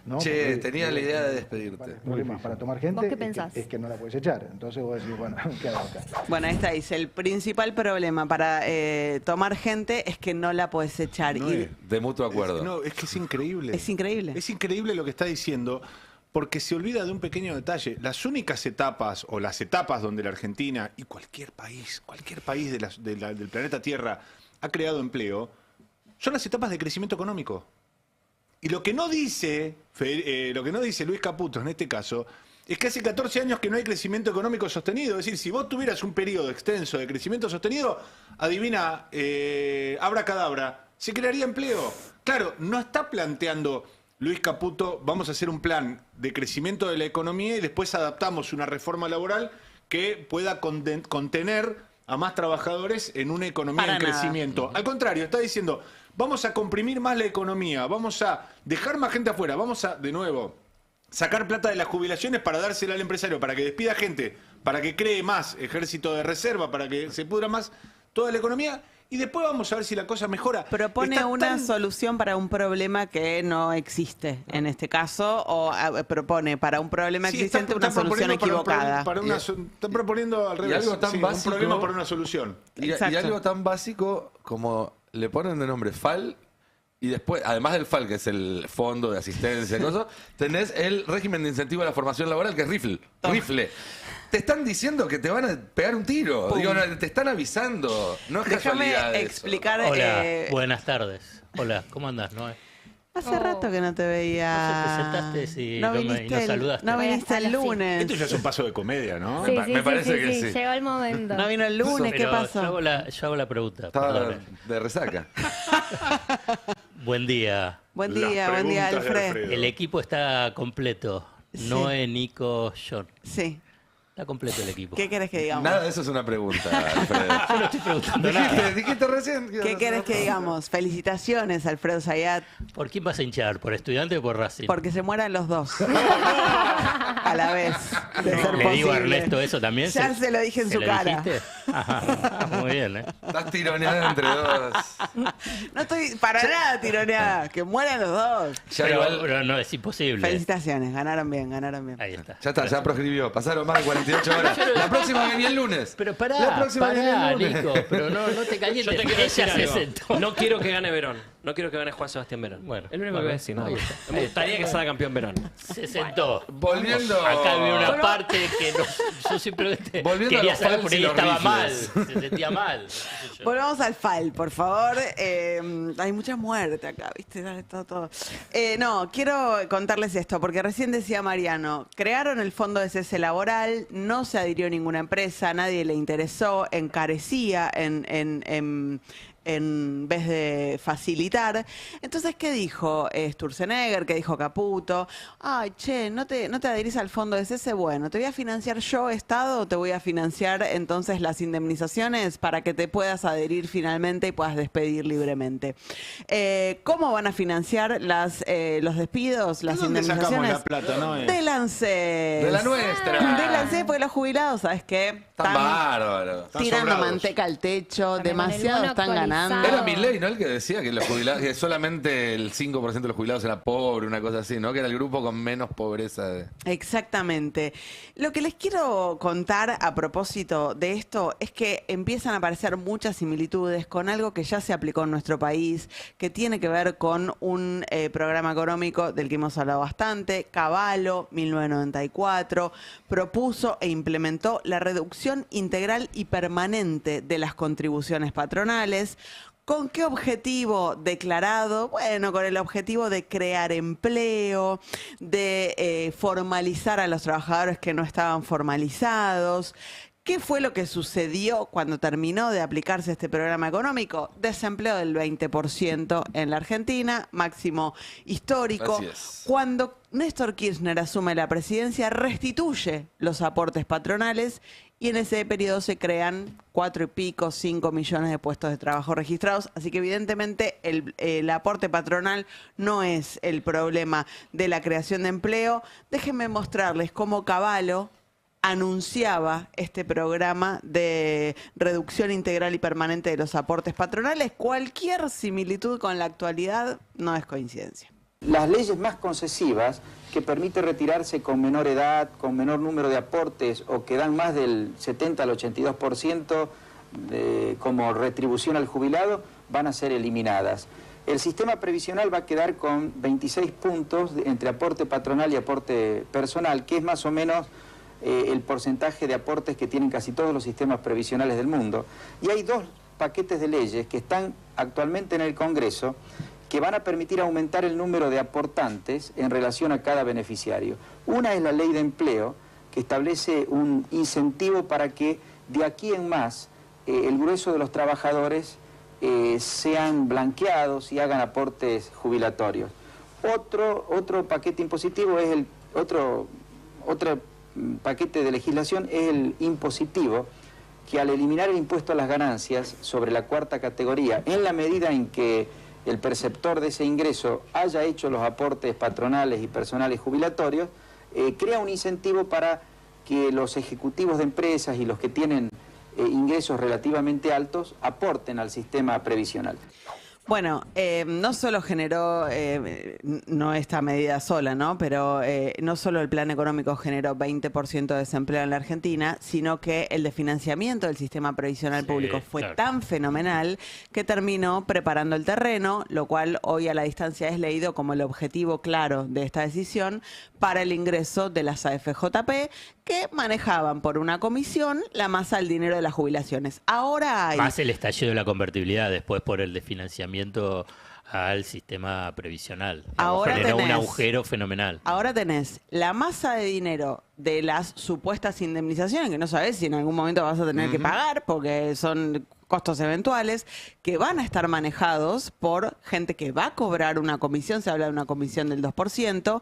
¿no? Che, Porque, tenía la idea de despedirte. El problema para tomar gente ¿Vos qué pensás? es que no la puedes echar. Entonces vos decís, bueno, ¿qué hago acá? Bueno, ahí está, dice, el principal problema para tomar gente es que no la podés echar. No Y es. De mutuo acuerdo. No, es que es increíble. es increíble. Es increíble lo que está diciendo, porque se olvida de un pequeño detalle. Las únicas etapas, o las etapas donde la Argentina y cualquier país del planeta Tierra ha creado empleo, son las etapas de crecimiento económico. Y lo que no dice Luis Caputo en este caso, es que hace 14 años que no hay crecimiento económico sostenido. Es decir, si vos tuvieras un periodo extenso de crecimiento sostenido, adivina, abracadabra, se crearía empleo. Claro, no está planteando Luis Caputo, vamos a hacer un plan de crecimiento de la economía y después adaptamos una reforma laboral que pueda contener a más trabajadores en una economía Para en nada. crecimiento. Al contrario, está diciendo, vamos a comprimir más la economía, vamos a dejar más gente afuera, vamos a, de nuevo, sacar plata de las jubilaciones para dársela al empresario, para que despida gente, para que cree más ejército de reserva, para que se pudra más toda la economía. Y después vamos a ver si la cosa mejora. Propone Está una tan- solución para un problema que no existe en este caso, o propone para un problema Sí, existente una está solución proponiendo equivocada. están proponiendo al revés. algo tan sí, básico- un problema para una solución. Y Exacto. algo tan básico como le ponen de nombre FAL y después, además del FAL, que es el fondo de asistencia, cosas, tenés el régimen de incentivo a la formación laboral, que es rifle. Te están diciendo que te van a pegar un tiro. Pum. Digo, no, te están avisando. No es Déjame casualidad eso. explicar. Hola, buenas tardes. Hola, ¿cómo andás, Noé? Hace rato que no te veía. No sé, te sentaste y no viniste saludaste. No Voy a viniste estar el así. lunes. Esto ya es un paso de comedia, ¿no? Sí, me parece que sí. Llegó el momento. No vino el lunes, ¿qué Pero pasó? Yo hago la pregunta. Estaba perdone. de resaca. Buen día. Buen Las día, preguntas de Alfred. Alfredo. El equipo está completo. Sí. Noé, Nico, John. Sí. Está completo el equipo. ¿Qué querés que digamos? Nada de eso es una pregunta, Alfredo. Yo no estoy preguntando nada. Dijiste recién. ¿Qué querés que digamos? Felicitaciones, Alfredo Zayat, ¿Por quién vas a hinchar? ¿Por Estudiante o por Racing? porque se mueran los dos. A la vez, de ser ¿Le digo a posible. Ernesto eso también? Ya se lo dije en su lo cara. dijiste? Ajá, muy bien, ¿eh? Estás tironeada entre dos. No estoy para nada tironeada. Que mueran los dos. Ya Pero, igual. pero no, es imposible. Felicitaciones, ganaron bien, ganaron bien. Ahí está. Ya está, ya proscribió. Pasaron más de 45 48 horas. La próxima venía el lunes. Pero pará, La próxima venía el lunes. Nico, pero no te calientes. Yo te quiero decir Ella se algo. sentó. No quiero que gane Verón. No quiero que gane Juan Sebastián Verón. Bueno, es lo único que voy a decir. ahí ¿no? está. Me gustaría que salga campeón Verón. Se sentó. Volviendo. Acá había una parte que yo simplemente Volviendo a quería los saber fals por y ahí los estaba mal, rígidos. se sentía mal. qué sé yo. Volvamos al FAL, por favor. Hay mucha muerte acá, ¿viste? Todo. No, quiero contarles esto, porque recién decía Mariano, crearon el fondo de cese laboral, no se adhirió ninguna empresa, nadie le interesó, encarecía en vez de facilitar. Entonces, ¿qué dijo Sturzenegger? ¿Qué dijo Caputo? Ay, che, ¿no te adherís al fondo de cese? Bueno, ¿te voy a financiar yo, Estado, o te voy a financiar entonces las indemnizaciones para que te puedas adherir finalmente y puedas despedir libremente? ¿Cómo van a financiar los despidos, las ¿De dónde sacamos indemnizaciones? la plata, no? Del ANSES. De la nuestra. Del ANSES, porque los jubilados, ¿sabes qué? Están bárbaros. Están tirando sobrados. manteca al techo, También con el demasiado bono están ganando. Era Milei, ¿no? El que decía que los jubilados, que solamente el 5% de los jubilados era pobre, una cosa así, ¿no? Que era el grupo con menos pobreza. Exactamente. Lo que les quiero contar a propósito de esto es que empiezan a aparecer muchas similitudes con algo que ya se aplicó en nuestro país, que tiene que ver con un programa económico del que hemos hablado bastante. Cavallo, 1994, propuso e implementó la reducción integral y permanente de las contribuciones patronales. ¿Con qué objetivo declarado? Bueno, con el objetivo de crear empleo, de formalizar a los trabajadores que no estaban formalizados. ¿Qué fue lo que sucedió cuando terminó de aplicarse este programa económico? Desempleo del 20% en la Argentina, máximo histórico. Así es. Cuando Néstor Kirchner asume la presidencia, restituye los aportes patronales y en ese periodo se crean 4 y pico, 5 millones de puestos de trabajo registrados. Así que evidentemente el aporte patronal no es el problema de la creación de empleo. Déjenme mostrarles cómo Cavallo anunciaba este programa de reducción integral y permanente de los aportes patronales. Cualquier similitud con la actualidad no es coincidencia. Las leyes más concesivas, que permite retirarse con menor edad, con menor número de aportes o que dan más del 70 al 82% como retribución al jubilado, van a ser eliminadas. El sistema previsional va a quedar con 26 puntos entre aporte patronal y aporte personal, que es más o menos el porcentaje de aportes que tienen casi todos los sistemas previsionales del mundo. Y hay 2 paquetes de leyes que están actualmente en el Congreso que van a permitir aumentar el número de aportantes en relación a cada beneficiario. Una es la Ley de Empleo, que establece un incentivo para que de aquí en más el grueso de los trabajadores sean blanqueados y hagan aportes jubilatorios. Otro paquete impositivo es otro paquete de legislación es el impositivo, que al eliminar el impuesto a las ganancias sobre la 4ª categoría, en la medida en que el perceptor de ese ingreso haya hecho los aportes patronales y personales jubilatorios, crea un incentivo para que los ejecutivos de empresas y los que tienen ingresos relativamente altos aporten al sistema previsional. Bueno, no solo generó, no esta medida sola, ¿no? Pero no solo el plan económico generó 20% de desempleo en la Argentina, sino que el de financiamiento del sistema previsional público fue tan fenomenal que terminó preparando el terreno, lo cual hoy a la distancia es leído como el objetivo claro de esta decisión para el ingreso de las AFJP, que manejaban por una comisión la masa del dinero de las jubilaciones. Ahora hay... Más el estallido de la convertibilidad, después por el de financiamiento al sistema previsional. Ahora generó un tenés- agujero fenomenal. Ahora tenés la masa de dinero de las supuestas indemnizaciones, que no sabés si en algún momento vas a tener que pagar, porque son costos eventuales, que van a estar manejados por gente que va a cobrar una comisión, se habla de una comisión del 2%,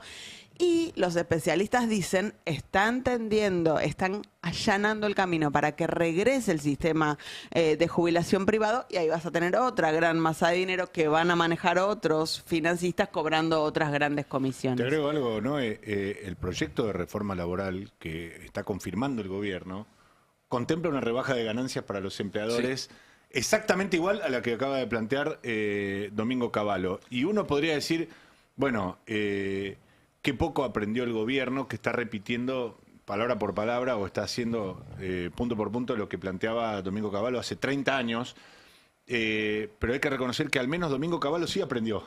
y los especialistas dicen, están tendiendo, están allanando el camino para que regrese el sistema de jubilación privado, y ahí vas a tener otra gran masa de dinero que van a manejar otros financistas cobrando otras grandes comisiones. Te agrego algo, ¿no? El proyecto de reforma laboral que está confirmando el gobierno contempla una rebaja de ganancias para los empleadores exactamente igual a la que acaba de plantear Domingo Cavallo. Y uno podría decir, bueno, qué poco aprendió el gobierno, que está repitiendo palabra por palabra o está haciendo punto por punto lo que planteaba Domingo Cavallo hace 30 años. Pero hay que reconocer que al menos Domingo Cavallo sí aprendió.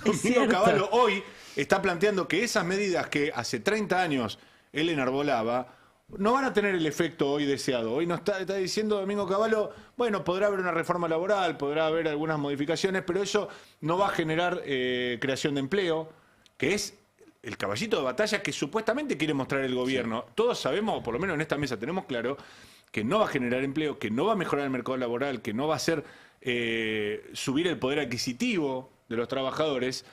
Domingo Cavallo hoy está planteando que esas medidas que hace 30 años él enarbolaba no van a tener el efecto hoy deseado. Hoy no está diciendo Domingo Cavallo, bueno, podrá haber una reforma laboral, podrá haber algunas modificaciones, pero eso no va a generar creación de empleo, que es el caballito de batalla que supuestamente quiere mostrar el gobierno. Sí. Todos sabemos, o por lo menos en esta mesa tenemos claro, que no va a generar empleo, que no va a mejorar el mercado laboral, que no va a hacer subir el poder adquisitivo de los trabajadores,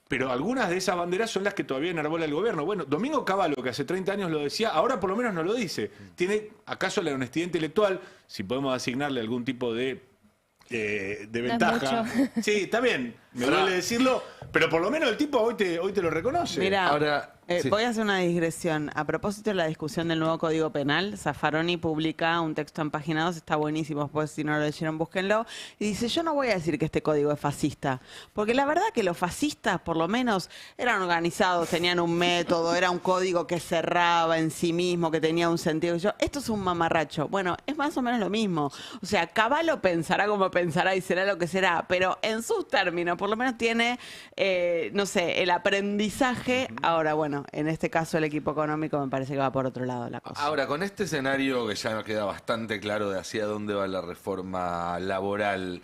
pero algunas de esas banderas son las que todavía enarbola el gobierno. Bueno, Domingo Cavallo, que hace 30 años lo decía, ahora por lo menos no lo dice. ¿Tiene acaso la honestidad intelectual, si podemos asignarle algún tipo de ventaja? No, sí, está bien, me duele decirlo, pero por lo menos el tipo hoy te lo reconoce. Mira, ahora, sí. Voy a hacer una digresión. A propósito de la discusión del nuevo Código Penal, Zaffaroni publica un texto en Página 2, está buenísimo, pues si no lo leyeron, búsquenlo, y dice, yo no voy a decir que este código es fascista, porque la verdad que los fascistas, por lo menos, eran organizados, tenían un método, era un código que cerraba en sí mismo, que tenía un sentido. Esto es un mamarracho. Bueno, es más o menos lo mismo. O sea, Cavallo pensará como pensará y será lo que será, pero en sus términos, por lo menos tiene, no sé, el aprendizaje. Ahora, bueno, en este caso el equipo económico me parece que va por otro lado la cosa. Ahora, con este escenario que ya queda bastante claro de hacia dónde va la reforma laboral,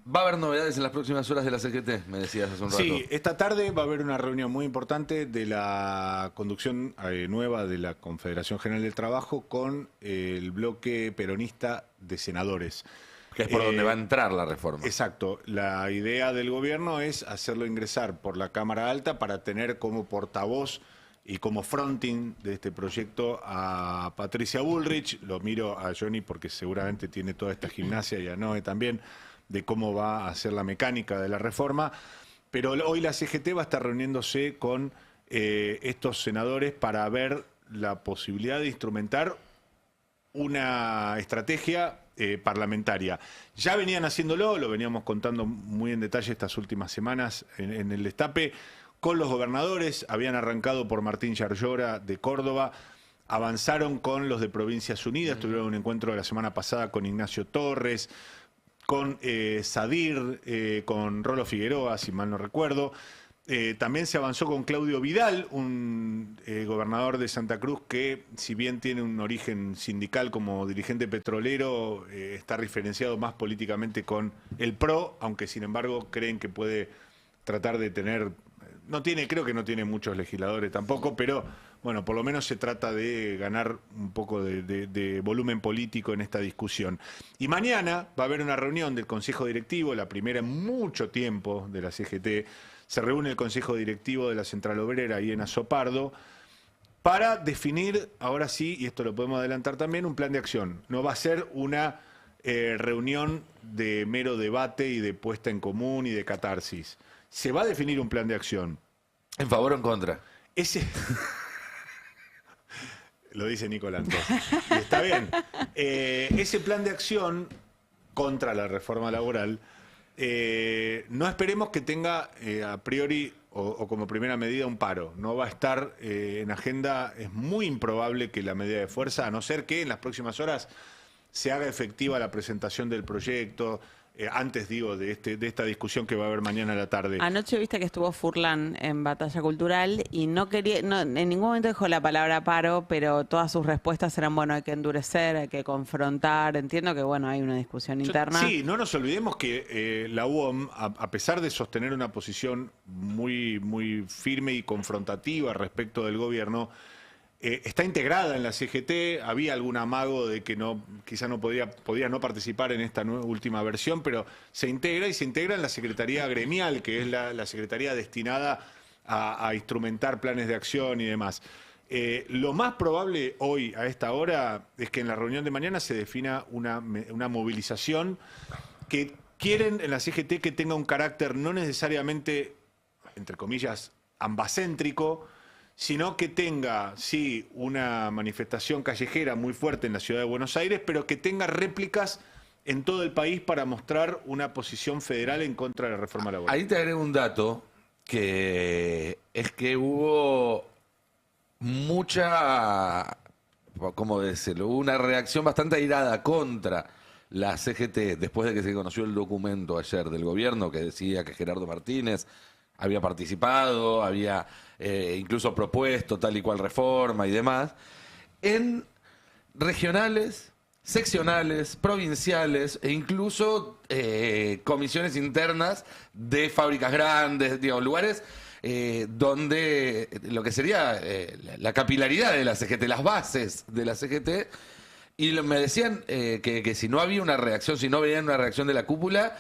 ¿va a haber novedades en las próximas horas de la CGT? Me decías hace un rato. Sí, esta tarde va a haber una reunión muy importante de la conducción nueva de la Confederación General del Trabajo con el bloque peronista de senadores. Que es por donde va a entrar la reforma. Exacto. La idea del gobierno es hacerlo ingresar por la Cámara Alta para tener como portavoz y como fronting de este proyecto a Patricia Bullrich. Lo miro a Johnny porque seguramente tiene toda esta gimnasia y a Noé también de cómo va a ser la mecánica de la reforma. Pero hoy la CGT va a estar reuniéndose con estos senadores para ver la posibilidad de instrumentar una estrategia parlamentaria. Ya venían haciéndolo, lo veníamos contando muy en detalle estas últimas semanas en el Destape, con los gobernadores, habían arrancado por Martín Yarlora de Córdoba, avanzaron con los de Provincias Unidas, tuvieron un encuentro la semana pasada con Ignacio Torres, con Sadir, con Rolo Figueroa, si mal no recuerdo. También se avanzó con Claudio Vidal, un gobernador de Santa Cruz que, si bien tiene un origen sindical como dirigente petrolero, está referenciado más políticamente con el PRO, aunque sin embargo creen que puede tratar de tener... creo que no tiene muchos legisladores tampoco, pero bueno, por lo menos se trata de ganar un poco de volumen político en esta discusión. Y mañana va a haber una reunión del Consejo Directivo, la primera en mucho tiempo de la CGT. Se reúne el Consejo Directivo de la Central Obrera ahí en Azopardo para definir, ahora sí, y esto lo podemos adelantar también, un plan de acción. No va a ser una reunión de mero debate y de puesta en común y de catarsis. Se va a definir un plan de acción. ¿En favor o en contra? Ese... Lo dice Nicolás. Y está bien. Ese plan de acción contra la reforma laboral, no esperemos que tenga a priori o como primera medida un paro. No va a estar en agenda, es muy improbable que la medida de fuerza, a no ser que en las próximas horas se haga efectiva la presentación del proyecto, antes, digo, de esta discusión que va a haber mañana a la tarde. Anoche viste que estuvo Furlan en Batalla Cultural y no en ningún momento dijo la palabra paro, pero todas sus respuestas eran, bueno, hay que endurecer, hay que confrontar. Entiendo que, bueno, hay una discusión interna. Sí, no nos olvidemos que la UOM, a pesar de sostener una posición muy, muy firme y confrontativa respecto del gobierno, está integrada en la CGT. Había algún amago de que quizá no podía no participar en esta última versión, pero se integra en la Secretaría Gremial, que es la Secretaría destinada a instrumentar planes de acción y demás. Lo más probable hoy, a esta hora, es que en la reunión de mañana se defina una movilización que quieren en la CGT que tenga un carácter no necesariamente, entre comillas, ambacéntrico, sino que tenga, sí, una manifestación callejera muy fuerte en la ciudad de Buenos Aires, pero que tenga réplicas en todo el país para mostrar una posición federal en contra de la reforma laboral. Ahí te agrego un dato, que es que hubo mucha, ¿cómo decirlo? Una reacción bastante airada contra la CGT después de que se conoció el documento ayer del gobierno que decía que Gerardo Martínez había participado, había incluso propuesto tal y cual reforma y demás, en regionales, seccionales, provinciales e incluso comisiones internas de fábricas grandes, digamos, lugares donde lo que sería la capilaridad de la CGT, las bases de la CGT, y me decían que si no había una reacción, si no veían una reacción de la cúpula,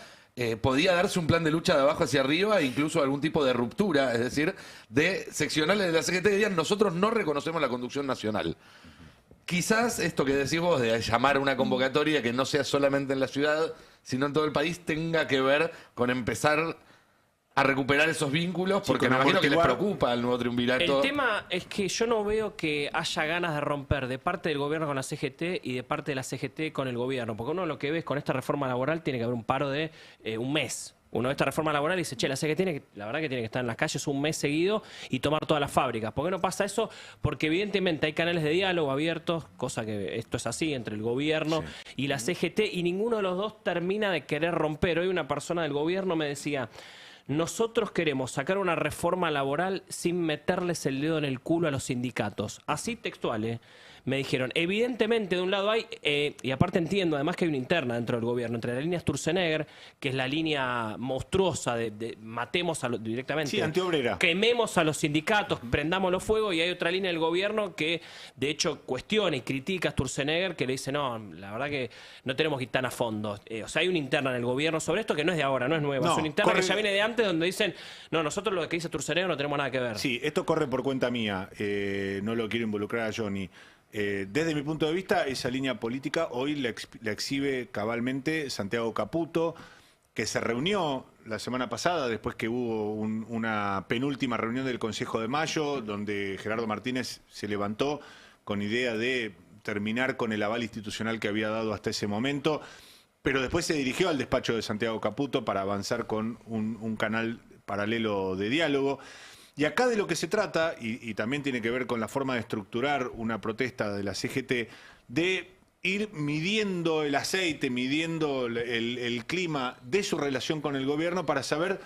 podía darse un plan de lucha de abajo hacia arriba e incluso algún tipo de ruptura, es decir, de seccionales de la CGT que dirían nosotros no reconocemos la conducción nacional. Quizás esto que decís vos de llamar a una convocatoria que no sea solamente en la ciudad, sino en todo el país, tenga que ver con empezar a recuperar esos vínculos, porque me imagino que les preocupa al nuevo triunvirato. El tema es que yo no veo que haya ganas de romper de parte del gobierno con la CGT y de parte de la CGT con el gobierno, porque uno lo que ve es con esta reforma laboral tiene que haber un paro de un mes. Uno ve esta reforma laboral y dice, che, la CGT la verdad que tiene que estar en las calles un mes seguido y tomar todas las fábricas. ¿Por qué no pasa eso? Porque evidentemente hay canales de diálogo abiertos, cosa que esto es así, entre el gobierno y la CGT, y ninguno de los dos termina de querer romper. Hoy una persona del gobierno me decía, nosotros queremos sacar una reforma laboral sin meterles el dedo en el culo a los sindicatos. Así textual, me dijeron. Evidentemente, de un lado hay, y aparte entiendo además que hay una interna dentro del gobierno, entre la línea Sturzenegger, que es la línea monstruosa de matemos directamente. Sí, antiobrera. Quememos a los sindicatos, prendámoslo fuego, y hay otra línea del gobierno que de hecho cuestiona y critica a Sturzenegger, que le dice, no, la verdad que no tenemos que ir tan a fondo. O sea, hay una interna en el gobierno sobre esto que no es de ahora, no es nueva, es una interna que ya viene de antes, donde dicen, no, nosotros lo que dice Sturzenegger no tenemos nada que ver. Sí, esto corre por cuenta mía, no lo quiero involucrar a Johnny. Desde mi punto de vista, esa línea política hoy la exhibe cabalmente Santiago Caputo, que se reunió la semana pasada, después que hubo una penúltima reunión del Consejo de Mayo, donde Gerardo Martínez se levantó con idea de terminar con el aval institucional que había dado hasta ese momento, pero después se dirigió al despacho de Santiago Caputo para avanzar con un canal paralelo de diálogo. Y acá de lo que se trata, y también tiene que ver con la forma de estructurar una protesta de la CGT, de ir midiendo el aceite, midiendo el clima de su relación con el gobierno para saber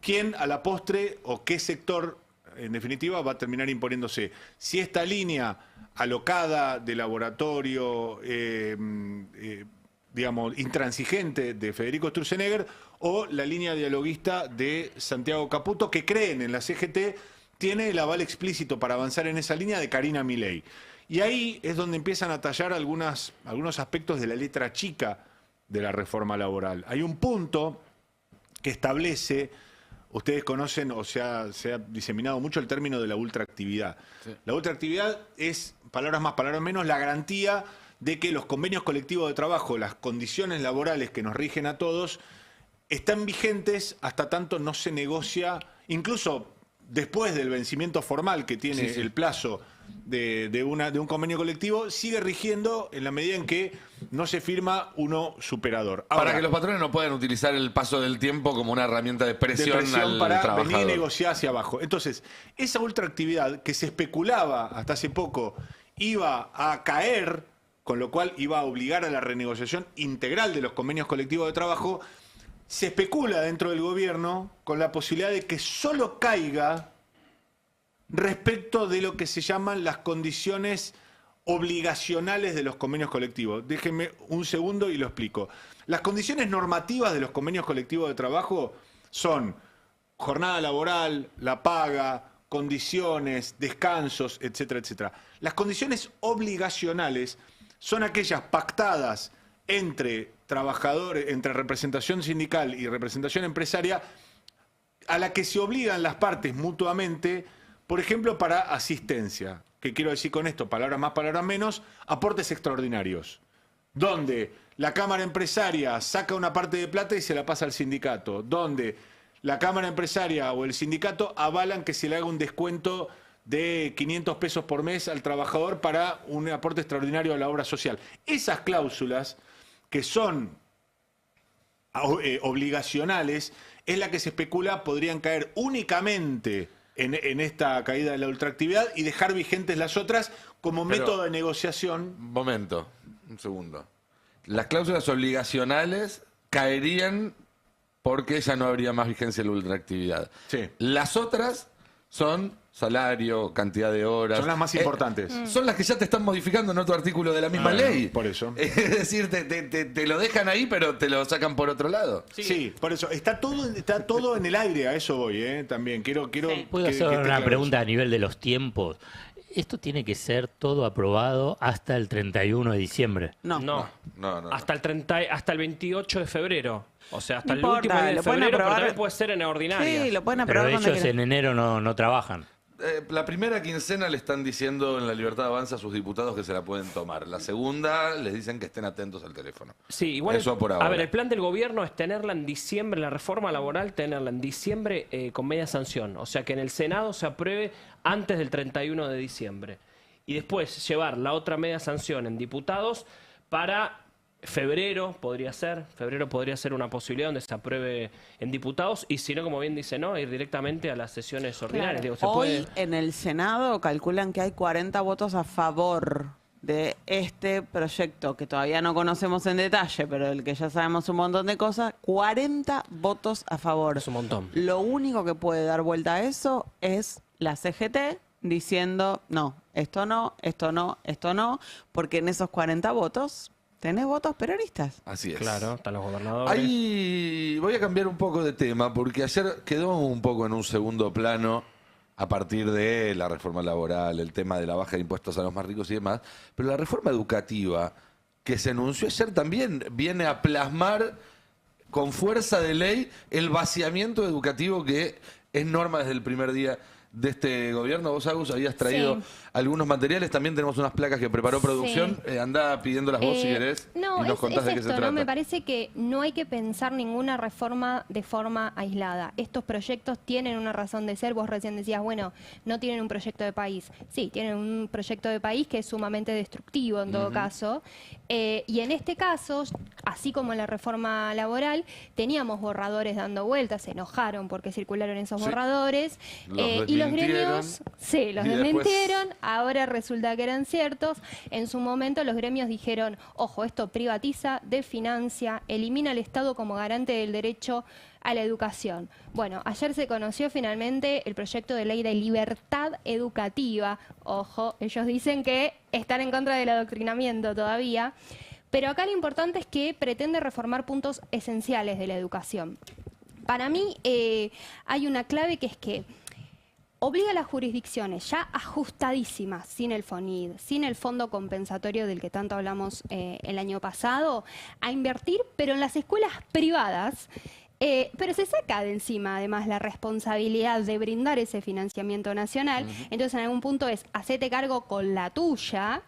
quién a la postre o qué sector, en definitiva, va a terminar imponiéndose. Si esta línea alocada de laboratorio, digamos, intransigente de Federico Sturzenegger, o la línea dialoguista de Santiago Caputo, que creen en la CGT, tiene el aval explícito para avanzar en esa línea de Karina Milei. Y ahí es donde empiezan a tallar algunos aspectos de la letra chica de la reforma laboral. Hay un punto que establece, ustedes conocen o se ha diseminado mucho el término de la ultraactividad. Sí. La ultraactividad es, palabras más, palabras menos, la garantía de que los convenios colectivos de trabajo, las condiciones laborales que nos rigen a todos, están vigentes hasta tanto no se negocia, incluso después del vencimiento formal que tiene el plazo de un convenio colectivo, sigue rigiendo en la medida en que no se firma uno superador. Ahora, para que los patrones no puedan utilizar el paso del tiempo como una herramienta de presión al para trabajador. Venir y negociar hacia abajo. Entonces, esa ultraactividad que se especulaba hasta hace poco iba a caer, con lo cual iba a obligar a la renegociación integral de los convenios colectivos de trabajo, se especula dentro del gobierno con la posibilidad de que solo caiga respecto de lo que se llaman las condiciones obligacionales de los convenios colectivos. Déjenme un segundo y lo explico. Las condiciones normativas de los convenios colectivos de trabajo son jornada laboral, la paga, condiciones, descansos, etcétera, etcétera. Las condiciones obligacionales son aquellas pactadas entre trabajadores, entre representación sindical y representación empresaria, a la que se obligan las partes mutuamente, por ejemplo, para asistencia. ¿Qué quiero decir con esto? Palabras más, palabras menos, aportes extraordinarios, donde la Cámara Empresaria saca una parte de plata y se la pasa al sindicato, donde la Cámara Empresaria o el sindicato avalan que se le haga un descuento de 500 pesos por mes al trabajador para un aporte extraordinario a la obra social. Esas cláusulas, que son obligacionales, es la que se especula podrían caer únicamente en esta caída de la ultraactividad y dejar vigentes las otras como método de negociación. Momento, un segundo. Las cláusulas obligacionales caerían porque ya no habría más vigencia de la ultraactividad. Sí. Las otras son salario, cantidad de horas. Son las más importantes. Son las que ya te están modificando en otro artículo de la misma ley. Por eso. Es decir, te lo dejan ahí, pero te lo sacan por otro lado. Sí, por eso. Está todo en el aire, a eso voy, también. Quiero ¿Puedo hacer una pregunta a nivel de los tiempos? ¿Esto tiene que ser todo aprobado hasta el 31 de diciembre? No. Hasta el 28 de febrero. O sea, hasta No el importa, último día de lo pueden febrero, pero aprobar. también puede ser en ordinaria. Sí, lo pueden Pero aprobar cuando ellos quieran. en enero no trabajan. La primera quincena le están diciendo en La Libertad Avanza a sus diputados que se la pueden tomar. La segunda les dicen que estén atentos al teléfono. Sí, igual. Eso por ahora. A ver, el plan del gobierno es tenerla en diciembre, la reforma laboral, tenerla en diciembre con media sanción. O sea, que en el Senado se apruebe antes del 31 de diciembre. Y después llevar la otra media sanción en diputados para febrero podría ser una posibilidad donde se apruebe en diputados y si no, como bien dice, no, ir directamente a las sesiones ordinarias. Claro. Digo, Hoy en el Senado calculan que hay 40 votos a favor de este proyecto que todavía no conocemos en detalle, pero del que ya sabemos un montón de cosas. 40 votos a favor. Es un montón. Lo único que puede dar vuelta a eso es la CGT diciendo no, esto no, esto no, esto no, porque en esos 40 votos tenés votos peronistas. Así es. Claro, están los gobernadores. Ahí voy a cambiar un poco de tema, porque ayer quedó un poco en un segundo plano a partir de la reforma laboral, el tema de la baja de impuestos a los más ricos y demás, pero la reforma educativa que se anunció ayer también viene a plasmar con fuerza de ley el vaciamiento educativo que es norma desde el primer día de este gobierno. Vos, Agus, habías traído algunos materiales. También tenemos unas placas que preparó producción. Andá pidiéndolas vos si querés y nos contás de qué se trata. No, me parece que no hay que pensar ninguna reforma de forma aislada. Estos proyectos tienen una razón de ser. Vos recién decías, bueno, no tienen un proyecto de país. Sí, tienen un proyecto de país que es sumamente destructivo en todo caso. Y en este caso, así como en la reforma laboral, teníamos borradores dando vueltas, se enojaron porque circularon esos borradores. Y los gremios, los desmintieron, ahora resulta que eran ciertos. En su momento los gremios dijeron, ojo, esto privatiza, desfinancia, elimina al Estado como garante del derecho a la educación. Bueno, ayer se conoció finalmente el proyecto de ley de libertad educativa. Ojo, ellos dicen que están en contra del adoctrinamiento todavía. Pero acá lo importante es que pretende reformar puntos esenciales de la educación. Para mí hay una clave que es que obliga a las jurisdicciones ya ajustadísimas, sin el FONID, sin el fondo compensatorio del que tanto hablamos el año pasado, a invertir, pero en las escuelas privadas. Pero se saca de encima, además, la responsabilidad de brindar ese financiamiento nacional. Entonces, en algún punto es, hacete cargo con la tuya,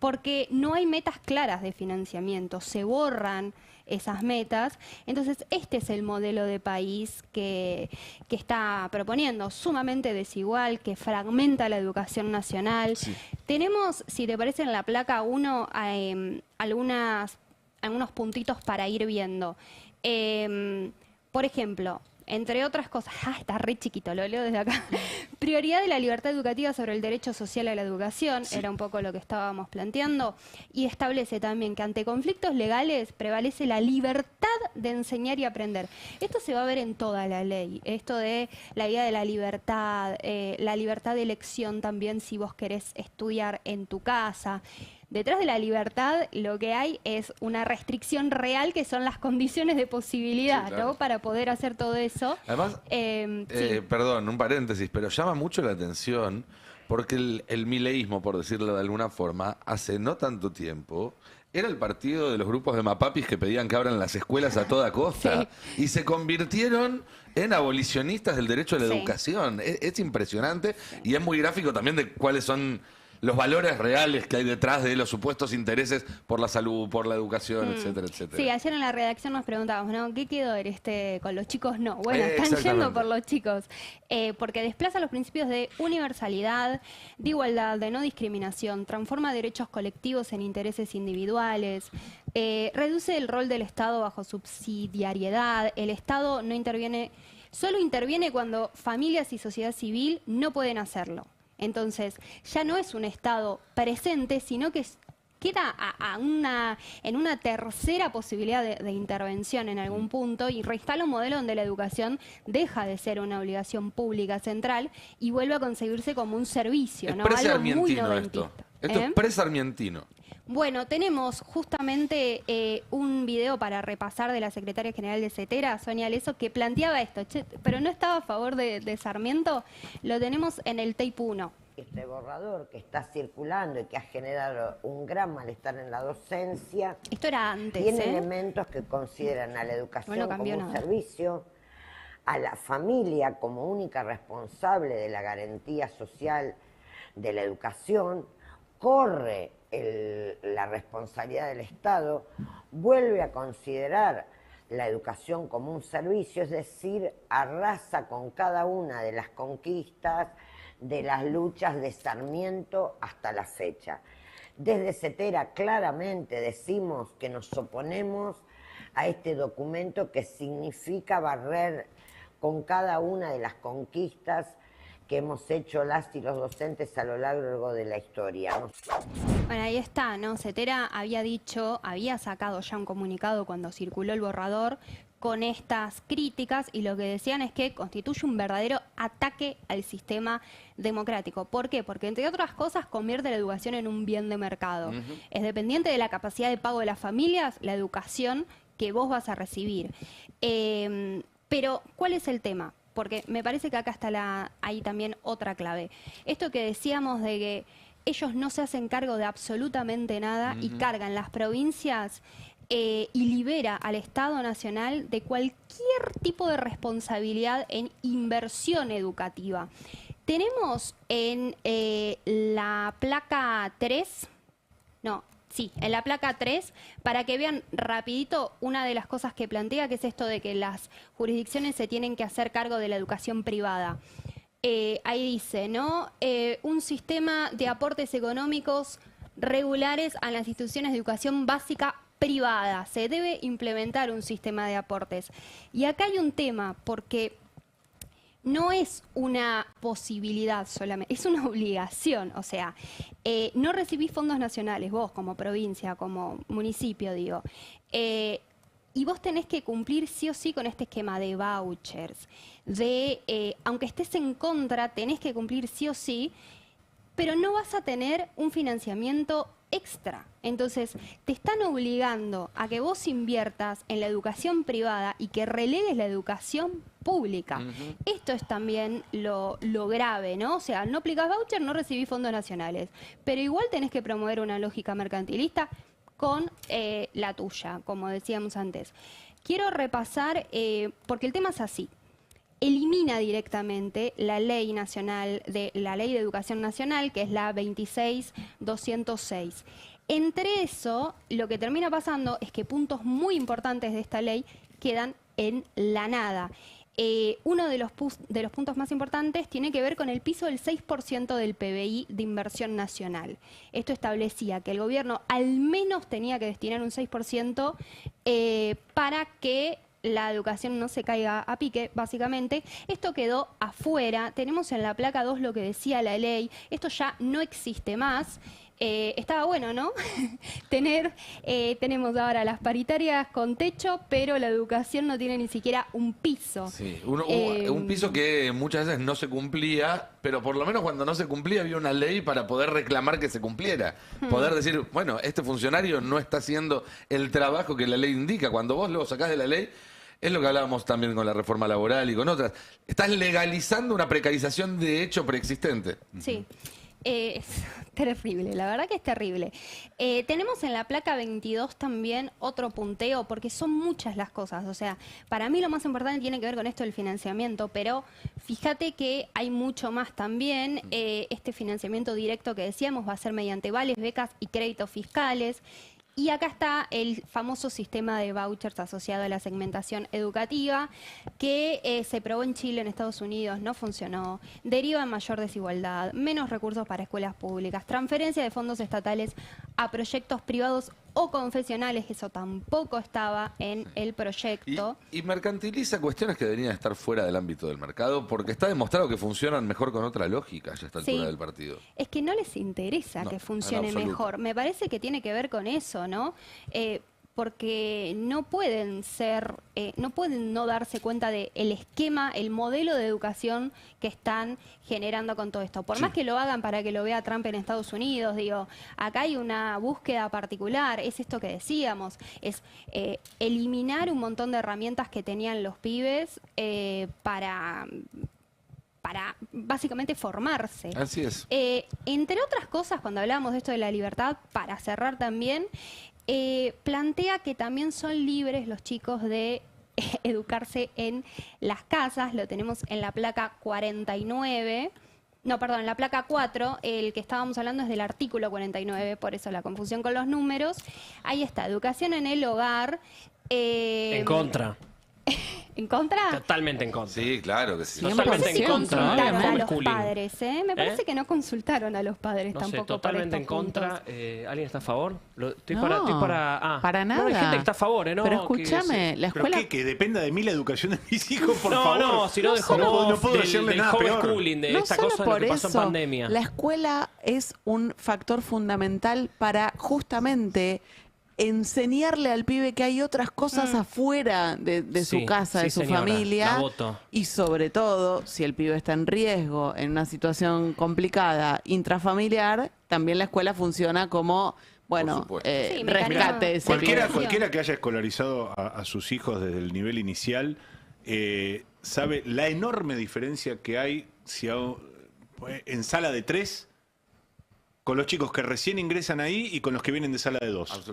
porque no hay metas claras de financiamiento, se borran esas metas. Entonces, este es el modelo de país que está proponiendo, sumamente desigual, que fragmenta la educación nacional. Sí. Tenemos, si te parece, en la placa 1 algunos puntitos para ir viendo. Por ejemplo, entre otras cosas, está re chiquito, lo leo desde acá. Prioridad de la libertad educativa sobre el derecho social a la educación, era un poco lo que estábamos planteando, y establece también que ante conflictos legales prevalece la libertad de enseñar y aprender. Esto se va a ver en toda la ley, esto de la idea de la libertad de elección también si vos querés estudiar en tu casa. Detrás de la libertad lo que hay es una restricción real que son las condiciones de posibilidad, sí, claro, ¿no? Para poder hacer todo eso. Además, perdón, un paréntesis, pero llama mucho la atención porque el mileísmo, por decirlo de alguna forma, hace no tanto tiempo era el partido de los grupos de mapapis que pedían que abran las escuelas a toda costa y se convirtieron en abolicionistas del derecho a la educación. Es impresionante y es muy gráfico también de cuáles son los valores reales que hay detrás de los supuestos intereses por la salud, por la educación, etcétera, etcétera. Sí, ayer en la redacción nos preguntábamos, ¿no? ¿Qué quedó con los chicos? No, bueno, están yendo por los chicos. Porque desplaza los principios de universalidad, de igualdad, de no discriminación, transforma derechos colectivos en intereses individuales, reduce el rol del Estado bajo subsidiariedad, el Estado no interviene solo interviene cuando familias y sociedad civil no pueden hacerlo. Entonces, ya no es un Estado presente, sino que queda en una tercera posibilidad de intervención en algún punto y reinstala un modelo donde la educación deja de ser una obligación pública central y vuelve a concebirse como un servicio, ¿no? Algo muy noventista. Esto es pre-sarmientino. Bueno, tenemos justamente un video para repasar de la secretaria general de CETERA, Sonia Leso, que planteaba esto, pero no estaba a favor de Sarmiento. Lo tenemos en el tape 1. Este borrador que está circulando y que ha generado un gran malestar en la docencia. Esto era antes, tiene elementos que consideran a la educación como un servicio, a la familia como única responsable de la garantía social de la educación, corre la responsabilidad del Estado, vuelve a considerar la educación como un servicio, es decir, arrasa con cada una de las conquistas, de las luchas de Sarmiento hasta la fecha. Desde CETERA claramente decimos que nos oponemos a este documento que significa barrer con cada una de las conquistas que hemos hecho las y los docentes a lo largo de la historia, ¿no? Bueno, ahí está, ¿no? CETERA había sacado ya un comunicado cuando circuló el borrador con estas críticas y lo que decían es que constituye un verdadero ataque al sistema democrático. ¿Por qué? Porque, entre otras cosas, convierte la educación en un bien de mercado. Es dependiente de la capacidad de pago de las familias, la educación que vos vas a recibir. Pero, ¿cuál es el tema? Porque me parece que acá está hay también otra clave. Esto que decíamos de que ellos no se hacen cargo de absolutamente nada y cargan las provincias y libera al Estado Nacional de cualquier tipo de responsabilidad en inversión educativa. Tenemos en la placa 3, en la placa 3, para que vean rapidito una de las cosas que plantea, que es esto de que las jurisdicciones se tienen que hacer cargo de la educación privada. Ahí dice, ¿no? Un sistema de aportes económicos regulares a las instituciones de educación básica privada. Se debe implementar un sistema de aportes. Y acá hay un tema, porque no es una posibilidad solamente, es una obligación. O sea, no recibís fondos nacionales, vos como provincia, como municipio, digo. Y vos tenés que cumplir sí o sí con este esquema de vouchers. Aunque estés en contra, tenés que cumplir sí o sí, pero no vas a tener un financiamiento extra. Entonces, te están obligando a que vos inviertas en la educación privada y que relegues la educación pública. Esto es también lo grave, ¿no? O sea, no aplicás voucher, no recibís fondos nacionales, pero igual tenés que promover una lógica mercantilista con la tuya, como decíamos antes. Quiero repasar, porque el tema es así. Elimina directamente la ley nacional, la ley de educación nacional, que es la 26.206. Entre eso, lo que termina pasando es que puntos muy importantes de esta ley quedan en la nada. Uno de los puntos más importantes tiene que ver con el piso del 6% del PBI de inversión nacional. Esto establecía que el gobierno al menos tenía que destinar un 6% para que la educación no se caiga a pique, básicamente. Esto quedó afuera. Tenemos en la placa 2 lo que decía la ley. Esto ya no existe más. Estaba bueno, ¿no? Tenemos ahora las paritarias con techo, pero la educación no tiene ni siquiera un piso. Sí, un piso que muchas veces no se cumplía, pero por lo menos cuando no se cumplía había una ley para poder reclamar que se cumpliera. Poder decir, bueno, este funcionario no está haciendo el trabajo que la ley indica. Cuando vos lo sacás de la ley, es lo que hablábamos también con la reforma laboral y con otras. Estás legalizando una precarización de hecho preexistente. Sí. Es terrible, la verdad que es terrible. Tenemos en la placa 22 también otro punteo, porque son muchas las cosas. O sea, para mí lo más importante tiene que ver con esto del financiamiento, pero fíjate que hay mucho más también. Este financiamiento directo que decíamos va a ser mediante vales, becas y créditos fiscales. Y acá está el famoso sistema de vouchers asociado a la segmentación educativa que se probó en Chile, en Estados Unidos, no funcionó, deriva en mayor desigualdad, menos recursos para escuelas públicas, transferencia de fondos estatales a proyectos privados o confesionales, eso tampoco estaba en el proyecto. Y mercantiliza cuestiones que deberían estar fuera del ámbito del mercado, porque está demostrado que funcionan mejor con otra lógica ya a esta altura del partido. Es que no les interesa que funcione mejor. Me parece que tiene que ver con eso, ¿no? Porque no pueden no darse cuenta del esquema, el modelo de educación que están generando con todo esto. Por más que lo hagan para que lo vea Trump en Estados Unidos, digo, acá hay una búsqueda particular, es esto que decíamos, es eliminar un montón de herramientas que tenían los pibes para básicamente formarse. Así es. Entre otras cosas, cuando hablábamos de esto de la libertad, para cerrar también, plantea que también son libres los chicos de educarse en las casas. Lo tenemos en la placa 49. No, perdón, en la placa 4. El que estábamos hablando es del artículo 49, por eso la confusión con los números. Ahí está, educación en el hogar. En contra. ¿En contra? Totalmente en contra. Sí, claro que sí. Totalmente en contra. Consultaron a los padres, ¿eh? Me parece que no consultaron a los padres No tampoco. sé, totalmente en contra. ¿Alguien está a favor? Estoy para nada. No, hay gente que está a favor, ¿no? Pero escúchame, la escuela... ¿Pero qué? ¿Que dependa de mí la educación de mis hijos, por favor? No, si no, no puedo decirle nada peor. Homeschooling, de esta cosa de lo que pasó en pandemia. La escuela es un factor fundamental para justamente enseñarle al pibe que hay otras cosas afuera de su casa, de su familia. La voto. Y sobre todo, si el pibe está en riesgo, en una situación complicada, intrafamiliar, también la escuela funciona como, bueno, rescate ese cualquiera que haya escolarizado a sus hijos desde el nivel inicial sabe la enorme diferencia que hay si en sala de 3 con los chicos que recién ingresan ahí y con los que vienen de sala de 2.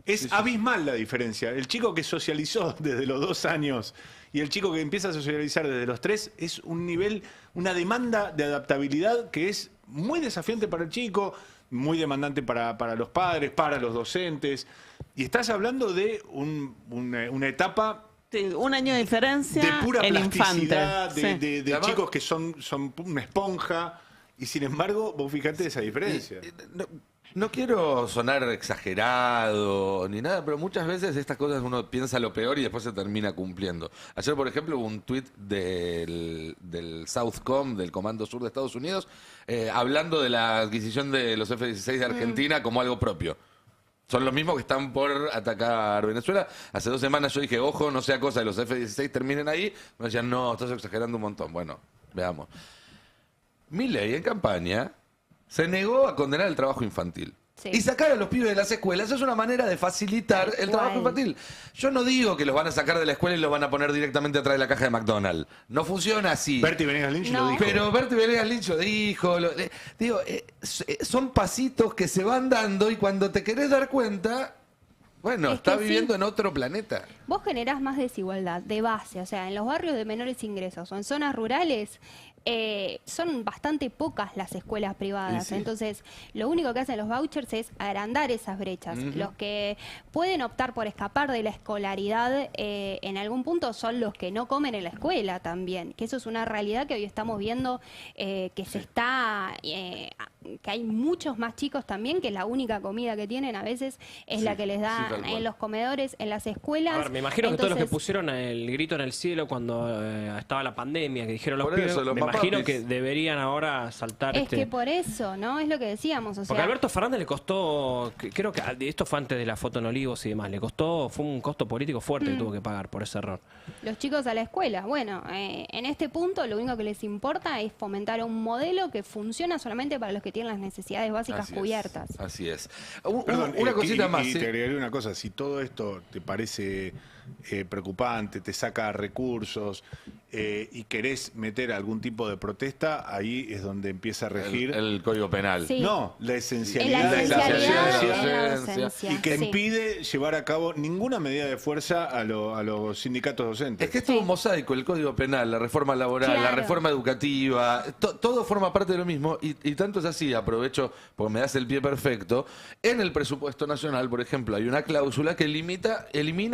Es abismal la diferencia. El chico que socializó desde los 2 años y el chico que empieza a socializar desde los 3 es un nivel, una demanda de adaptabilidad que es muy desafiante para el chico, muy demandante para los padres, para los docentes. Y estás hablando de una etapa... un año de diferencia de pura en plasticidad, infante. de chicos que son una esponja. Y sin embargo, vos fijate esa diferencia. No quiero sonar exagerado ni nada, pero muchas veces estas cosas uno piensa lo peor y después se termina cumpliendo. Ayer, por ejemplo, hubo un tuit del Southcom, del Comando Sur de Estados Unidos, hablando de la adquisición de los F-16 de Argentina como algo propio. Son los mismos que están por atacar Venezuela. Hace 2 semanas yo dije, ojo, no sea cosa de los F-16 terminen ahí. Me decían, no, estás exagerando un montón. Bueno, veamos. Milei en campaña se negó a condenar el trabajo infantil. Sí. Y sacar a los pibes de las escuelas es una manera de facilitar el trabajo infantil. Yo no digo que los van a sacar de la escuela y los van a poner directamente atrás de la caja de McDonald's. No funciona así. Bertie Venegas Lynch lo dijo. Pero Bertie Venegas Lynch lo dijo. Digo, son pasitos que se van dando y cuando te querés dar cuenta... Bueno, está viviendo en otro planeta. Vos generás más desigualdad de base, o sea, en los barrios de menores ingresos o en zonas rurales son bastante pocas las escuelas privadas. Sí. Entonces, lo único que hacen los vouchers es agrandar esas brechas. Los que pueden optar por escapar de la escolaridad en algún punto son los que no comen en la escuela también, que eso es una realidad que hoy estamos viendo que se está... que hay muchos más chicos también que la única comida que tienen a veces es la que les dan en los comedores, en las escuelas. A ver, me imagino que todos los que pusieron el grito en el cielo cuando estaba la pandemia, que dijeron los pibes, me imagino que deberían ahora saltar. Es que por eso, ¿no? Es lo que decíamos. O sea, porque a Alberto Fernández le costó, creo que esto fue antes de la foto en Olivos y demás, fue un costo político fuerte que tuvo que pagar por ese error. Los chicos a la escuela, bueno, en este punto lo único que les importa es fomentar un modelo que funciona solamente para los que tienen las necesidades básicas cubiertas. Así es. Perdón, una cosita más. Y te agregaré una cosa, si todo esto te parece preocupante, te saca recursos y querés meter algún tipo de protesta, ahí es donde empieza a regir el Código Penal. Sí. No, la esencialidad de la docencia y que impide llevar a cabo ninguna medida de fuerza a los sindicatos docentes. Es que es todo un mosaico, el Código Penal, la reforma laboral, la reforma educativa, todo forma parte de lo mismo y tanto es así, aprovecho porque me das el pie perfecto, en el presupuesto nacional, por ejemplo, hay una cláusula que elimina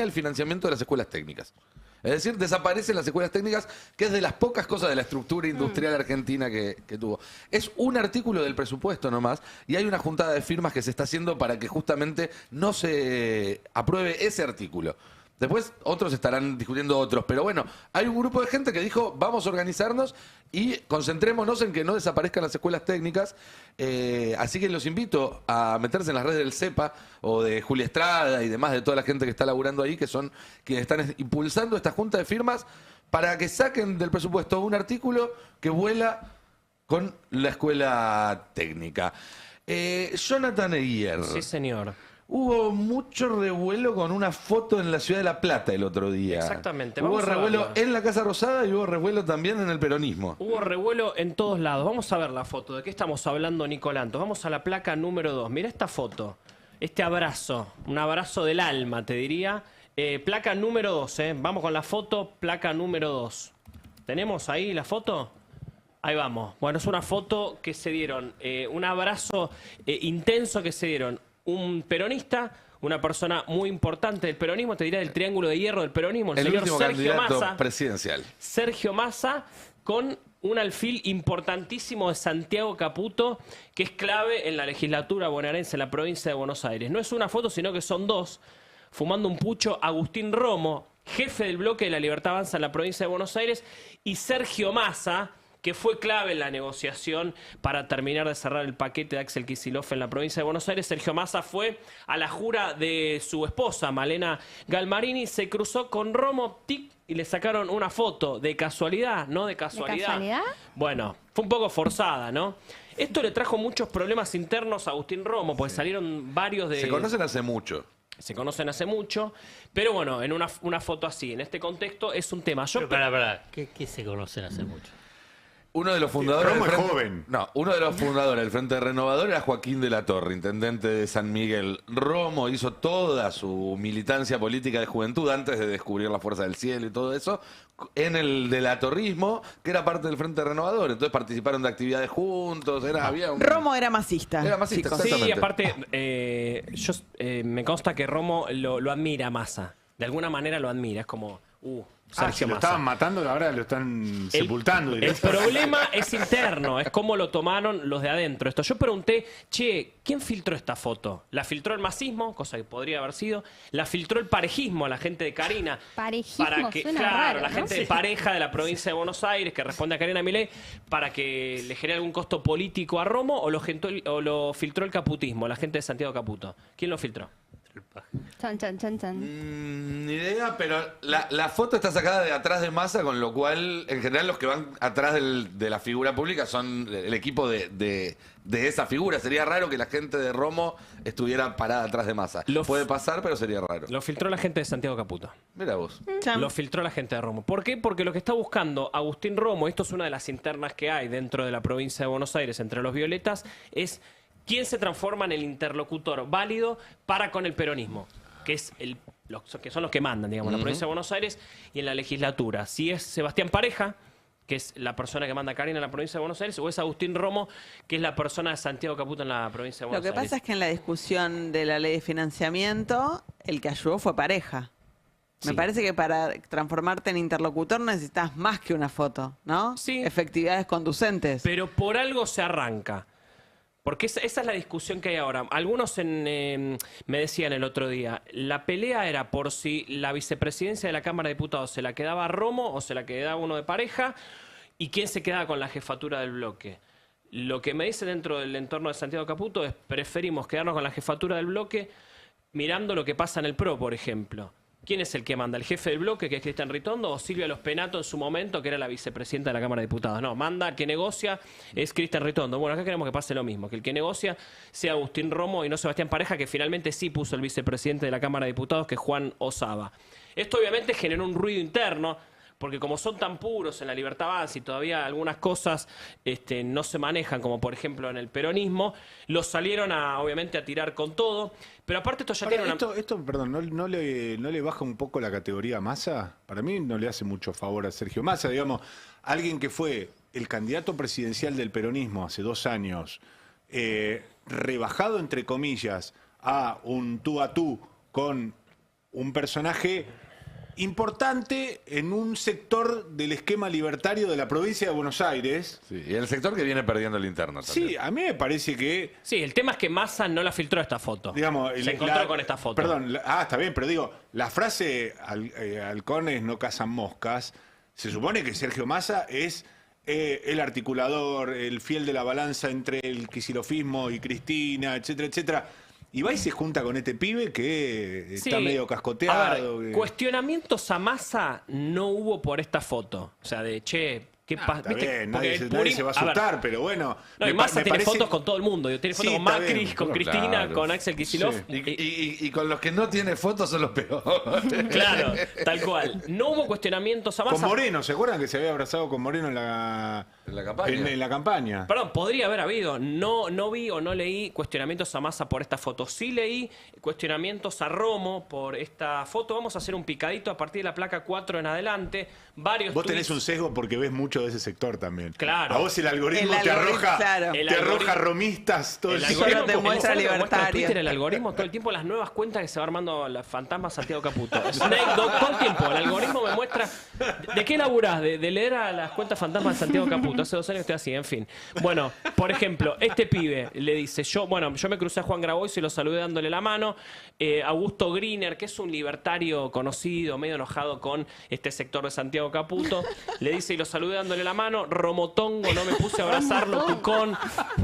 el financiamiento de las escuelas técnicas. Es decir, desaparecen las escuelas técnicas, que es de las pocas cosas de la estructura industrial argentina que tuvo. Es un artículo del presupuesto nomás, y hay una juntada de firmas que se está haciendo para que justamente no se apruebe ese artículo. Después otros estarán discutiendo otros, pero bueno, hay un grupo de gente que dijo, vamos a organizarnos y concentrémonos en que no desaparezcan las escuelas técnicas. Así que los invito a meterse en las redes del CEPA o de Julia Estrada y demás, de toda la gente que está laburando ahí, que son quienes están impulsando esta junta de firmas para que saquen del presupuesto un artículo que vuela con la escuela técnica. Jonathan Eguier. Sí, señor. Hubo mucho revuelo con una foto en la ciudad de La Plata el otro día. Exactamente. Hubo revuelo en la Casa Rosada y hubo revuelo también en el peronismo. Hubo revuelo en todos lados. Vamos a ver la foto. ¿De qué estamos hablando, Nicolanto? Vamos a la placa número 2. Mira esta foto. Este abrazo. Un abrazo del alma, te diría. Placa número 2, ¿eh? Vamos con la foto. Placa número 2. ¿Tenemos ahí la foto? Ahí vamos. Bueno, es una foto que se dieron. Un abrazo intenso que se dieron. Un peronista, una persona muy importante del peronismo, te diría del triángulo de hierro del peronismo, el señor último Sergio candidato Massa. presidencial. Sergio Massa con un alfil importantísimo de Santiago Caputo, que es clave en la legislatura bonaerense en la provincia de Buenos Aires. No es una foto, sino que son dos. Fumando un pucho, Agustín Romo, jefe del bloque de la Libertad Avanza en la provincia de Buenos Aires, y Sergio Massa, que fue clave en la negociación para terminar de cerrar el paquete de Axel Kicillof en la provincia de Buenos Aires. Sergio Massa fue a la jura de su esposa, Malena Galmarini, se cruzó con Romo, tic, y le sacaron una foto. De casualidad, ¿no? De casualidad. ¿De casualidad? Bueno, fue un poco forzada, ¿no? Esto le trajo muchos problemas internos a Agustín Romo, porque salieron varios de... Se conocen hace mucho. Se conocen hace mucho, pero bueno, en una foto así, en este contexto, es un tema. Yo ¿Qué se conocen hace mucho? Uno de los fundadores Romo del es Frente- joven. No, uno de los fundadores del Frente Renovador era Joaquín de la Torre, intendente de San Miguel. Romo hizo toda su militancia política de juventud antes de descubrir la Fuerza del Cielo y todo eso en el delatorrismo, que era parte del Frente Renovador. Entonces participaron de actividades juntos. Había un... Romo era masista. Era masista, chicos. exactamente. Sí, aparte, me consta que Romo lo admira a Massa. De alguna manera lo admira. Es como, Sergio si lo Massa. estaban matando, ahora lo están sepultando. El problema es interno, es cómo lo tomaron los de adentro. Yo pregunté, che, ¿quién filtró esta foto? ¿La filtró el masismo? Cosa que podría haber sido. ¿La filtró el parejismo, la gente de Carina? Parejismo suena claro, raro, la ¿no? gente de pareja de la provincia de Buenos Aires que responde a Karina Milei, para que le genere algún costo político a Romo, o lo filtró el caputismo, la gente de Santiago Caputo. ¿Quién lo filtró? Chan, chan, chan, chan. Ni idea, pero la foto está sacada de atrás de Massa, con lo cual, en general, los que van atrás de la figura pública son el equipo de esa figura. Sería raro que la gente de Romo estuviera parada atrás de Massa. Puede pasar, pero sería raro. Lo filtró la gente de Santiago Caputo. Mira vos. Lo filtró la gente de Romo. ¿Por qué? Porque lo que está buscando Agustín Romo, esto es una de las internas que hay dentro de la provincia de Buenos Aires entre los violetas, es quién se transforma en el interlocutor válido para con el peronismo, que es que son los que mandan, digamos, en la provincia de Buenos Aires y en la legislatura. Si es Sebastián Pareja, que es la persona que manda Karina en la provincia de Buenos Aires, o es Agustín Romo, que es la persona de Santiago Caputo en la provincia de Buenos Aires. Lo que pasa es que en la discusión de la ley de financiamiento, el que ayudó fue Pareja. Me parece que para transformarte en interlocutor necesitas más que una foto, ¿no? Sí. Efectividades conducentes. Pero por algo se arranca. Porque esa es la discusión que hay ahora. Algunos me decían el otro día, la pelea era por si la vicepresidencia de la Cámara de Diputados se la quedaba Romo o se la quedaba uno de Pareja, y quién se quedaba con la jefatura del bloque. Lo que me dice dentro del entorno de Santiago Caputo es, preferimos quedarnos con la jefatura del bloque mirando lo que pasa en el PRO, por ejemplo. ¿Quién es el que manda? ¿El jefe del bloque, que es Cristian Ritondo, o Silvia Los Penato en su momento, que era la vicepresidenta de la Cámara de Diputados? No, manda, el que negocia es Cristian Ritondo. Bueno, acá queremos que pase lo mismo, que el que negocia sea Agustín Romo y no Sebastián Pareja, que finalmente sí puso el vicepresidente de la Cámara de Diputados, que es Juan Osaba. Esto obviamente generó un ruido interno, porque como son tan puros en la Libertad Avanza y todavía algunas cosas no se manejan, como por ejemplo en el peronismo, los salieron obviamente a tirar con todo. Pero aparte esto ya tiene una... Esto, perdón, ¿no le baja un poco la categoría a Massa? Para mí no le hace mucho favor a Sergio Massa, digamos, alguien que fue el candidato presidencial del peronismo hace 2 años, rebajado entre comillas a un tú con un personaje importante en un sector del esquema libertario de la provincia de Buenos Aires. Sí, y el sector que viene perdiendo el interno también. Sí, a mí me parece que... Sí, el tema es que Massa no la filtró esta foto. Digamos, se encontró con esta foto. Perdón, está bien, pero digo, la frase halcones no cazan moscas, se supone que Sergio Massa es el articulador, el fiel de la balanza entre el kicilofismo y Cristina, etcétera, etcétera. Y va y se junta con este pibe que está medio cascoteado. A ver, cuestionamientos a Massa no hubo por esta foto. O sea, de che, ¿qué pasa? Nadie se va a asustar, pero bueno. No, y Massa tiene fotos con todo el mundo. Tiene fotos con Macri, con Cristina, claro, con Axel Kicillof. Sí. Y con los que no tiene fotos son los peores. Claro, tal cual. No hubo cuestionamientos a Massa. Con Moreno, ¿se acuerdan que se había abrazado con Moreno en la campaña? En la campaña. Perdón, podría haber habido. No vi o no leí cuestionamientos a Massa por esta foto. Sí leí cuestionamientos a Romo por esta foto. Vamos a hacer un picadito a partir de la placa 4 en adelante. Vos tenés un sesgo porque ves mucho de ese sector también. Claro. A vos el algoritmo te arroja romistas todo el tiempo. Algoritmo te muestra libertario. Twitter, el algoritmo todo el tiempo, las nuevas cuentas que se va armando la fantasma Santiago Caputo. Snake Dog, todo el tiempo. El algoritmo me muestra. ¿De qué laburás? De leer a las cuentas fantasmas de Santiago Caputo. Hace 2 años estoy así, en fin. Bueno, por ejemplo, este pibe le dice, yo me crucé a Juan Grabois y lo saludé dándole la mano. Augusto Griner, que es un libertario conocido, medio enojado con este sector de Santiago Caputo, le dice y lo saludé dándole la mano. Romotongo, no me puse a abrazarlo, Tucón.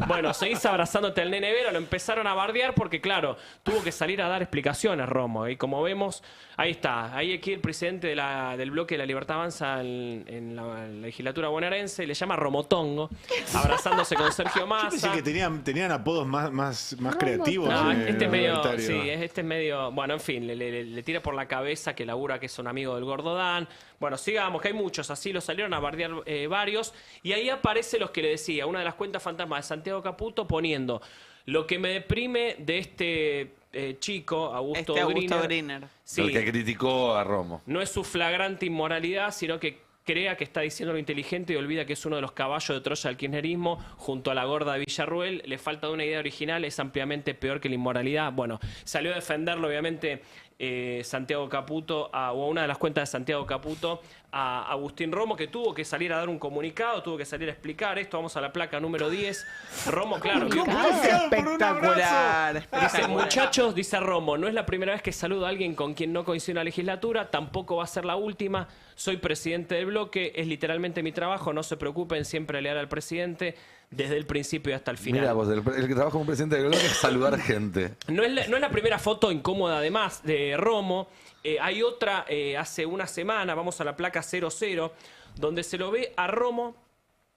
Bueno, seguís abrazándote al nene Vera, lo empezaron a bardear porque, claro, tuvo que salir a dar explicaciones, Romo. Y como vemos, ahí está. Ahí aquí el presidente del bloque de la Libertad Avanza en la legislatura bonaerense le llama Romotongo, abrazándose con Sergio Massa. Yo pensé que tenían apodos más creativos. No, este es medio, bueno, en fin, le tira por la cabeza que labura que es un amigo del Gordodán. Bueno, sigamos, que hay muchos, así lo salieron a bardear varios. Y ahí aparece los que le decía, una de las cuentas fantasmas de Santiago Caputo poniendo lo que me deprime de este chico, Augusto Griner. Sí, el que criticó a Romo. No es su flagrante inmoralidad, sino que crea que está diciendo lo inteligente y olvida que es uno de los caballos de Troya del kirchnerismo junto a la gorda de Villarruel. Le falta una idea original, es ampliamente peor que la inmoralidad. Bueno, salió a defenderlo, obviamente, Santiago Caputo, o una de las cuentas de Santiago Caputo, a Agustín Romo, que tuvo que salir a dar un comunicado, tuvo que salir a explicar esto. Vamos a la placa número 10. Romo, claro. Espectacular. Dice, muchachos, dice Romo, no es la primera vez que saludo a alguien con quien no coincide en la legislatura, tampoco va a ser la última. Soy presidente del bloque, es literalmente mi trabajo, no se preocupen, siempre leal al presidente, desde el principio y hasta el final. Mira vos, el que trabaja como presidente del bloque es saludar gente. No es la primera foto incómoda, además, de Romo. Hay otra hace una semana, vamos a la placa 00, donde se lo ve a Romo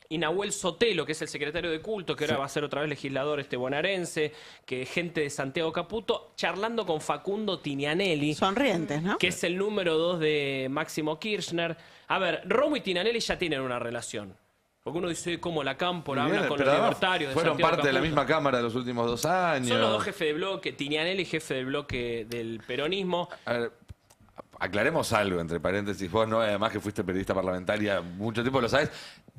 y Nahuel Sotelo, que es el secretario de culto, que ahora va a ser otra vez legislador bonaerense, que es gente de Santiago Caputo, charlando con Facundo Tinianelli. Sonrientes, ¿no? Que es el número 2 de Máximo Kirchner. A ver, Romo y Tinianelli ya tienen una relación. Porque uno dice cómo la Cámpora habla con los libertarios. Fueron parte de la misma Cámara los últimos 2 años. Son los 2 jefes de bloque. Tinianelli, jefe del bloque del peronismo. A ver, aclaremos algo, entre paréntesis. Vos, no, además que fuiste periodista parlamentaria mucho tiempo, lo sabés.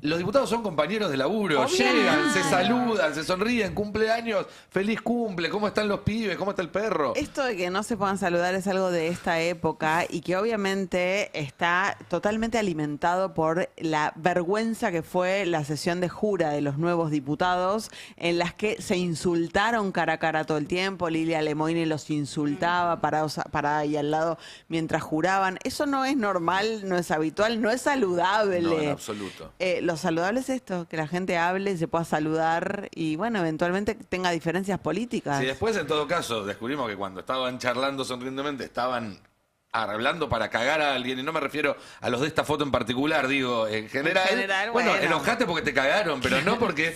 Los diputados son compañeros de laburo, llegan, se saludan, se sonríen, cumpleaños, feliz cumple, ¿cómo están los pibes? ¿Cómo está el perro? Esto de que no se puedan saludar es algo de esta época y que obviamente está totalmente alimentado por la vergüenza que fue la sesión de jura de los nuevos diputados, en las que se insultaron cara a cara todo el tiempo. Lilia Lemoine los insultaba parada ahí al lado mientras juraban. Eso no es normal, no es habitual, no es saludable. No, en absoluto. Lo saludable es esto, que la gente hable, se pueda saludar y, bueno, eventualmente tenga diferencias políticas. Sí, después, en todo caso, descubrimos que cuando estaban charlando sonrientemente, estaban hablando para cagar a alguien, y no me refiero a los de esta foto en particular, digo, en general bueno, enojate porque te cagaron, pero no porque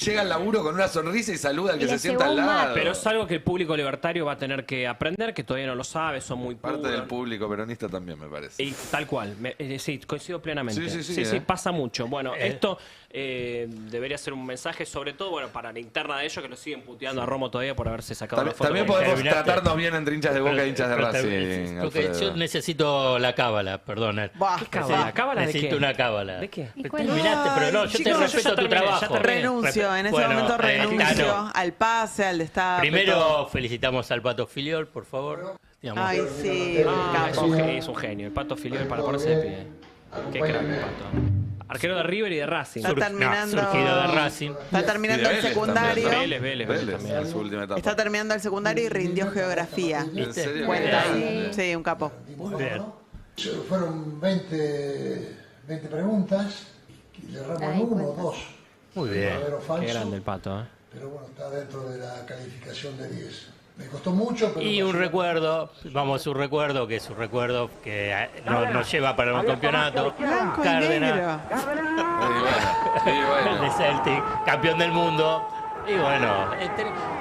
llega al laburo con una sonrisa y saluda al que se sienta al lado. Pero es algo que el público libertario va a tener que aprender, que todavía no lo sabe, son muy parte del público peronista también, me parece. Y tal cual, sí, coincido plenamente. Sí, pasa mucho. Bueno, esto debería ser un mensaje, sobre todo, bueno, para la interna de ellos, que lo siguen puteando a Romo todavía por haberse sacado la foto. También podemos tratarnos bien entre hinchas de Boca e hinchas de Racing. Yo necesito la cábala, perdón. ¿Qué cábala? ¿Cábala de qué? Necesito una cábala. ¿De qué? Terminaste, pero no, yo te respeto tu trabajo. Renuncio, en ese momento renuncio al pase, al destape. Primero felicitamos al Pato Filiol, por favor. digamos. Ay, sí, es un genio. El Pato Filiol para ponerse de pie. Qué crack el Pato. Arquero de River y de Racing. Está terminando, surgido de Racing. Está terminando el secundario. Vélez también. En su última etapa. Está terminando el secundario y rindió geografía. ¿En serio? Cuenta ahí. Sí, un capo. Muy bien. Fueron 20 preguntas, y erramos uno o dos. Muy bien. Verdadero o falso, Qué grande el Pato, ¿eh? pero bueno, está dentro de la calificación de 10. Me costó mucho, pero... Y un recuerdo, vamos, un recuerdo que es un recuerdo que nos lleva para un campeonato. Blanco y Cárdenas, negro. el de Celtic, campeón del mundo. Y bueno,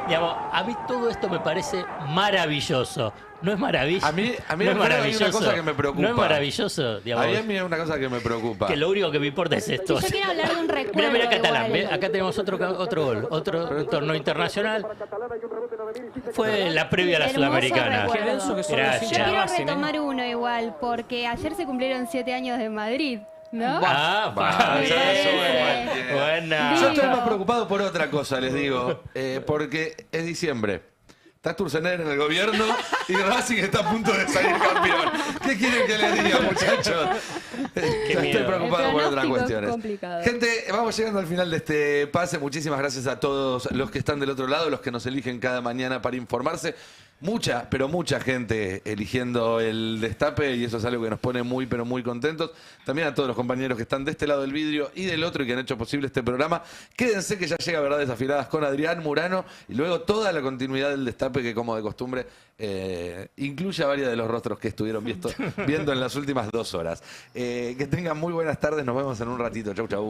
digamos, a mí todo esto me parece maravilloso. ¿No es maravilloso? A mí no es maravilloso. hay una cosa que me preocupa. No es maravilloso, digamos. A mí hay una cosa que me preocupa. Que lo único que me importa es esto. Yo quiero hablar de un recuerdo. Mirá Catalán, igual. acá tenemos otro gol, otro torneo internacional. Fue la previa a la Hermoso Sudamericana. recuerdo. Qué denso que son los Gracias. hinchas Yo de quiero Racing, retomar uno igual, porque ayer se cumplieron 7 años de Madrid, ¿no? Ah, Bah, bien. ya eso Buena. Yo estoy más preocupado por otra cosa, les digo. Porque es diciembre. Está Sturzenegger en el gobierno y Racing está a punto de salir campeón. ¿Qué quieren que les diga, muchachos? Estoy miedo. preocupado por otras pronóstico es cuestiones. complicado. Gente, vamos llegando al final de este pase. Muchísimas gracias a todos los que están del otro lado, los que nos eligen cada mañana para informarse. Mucha, pero mucha gente eligiendo el destape y eso es algo que nos pone muy, pero muy contentos. También a todos los compañeros que están de este lado del vidrio y del otro y que han hecho posible este programa. Quédense que ya llega Verdades Afiladas con Adrián Murano y luego toda la continuidad del destape que, como de costumbre, incluye a varios de los rostros que estuvieron viendo en las últimas 2 horas. Que tengan muy buenas tardes, nos vemos en un ratito. Chau, chau.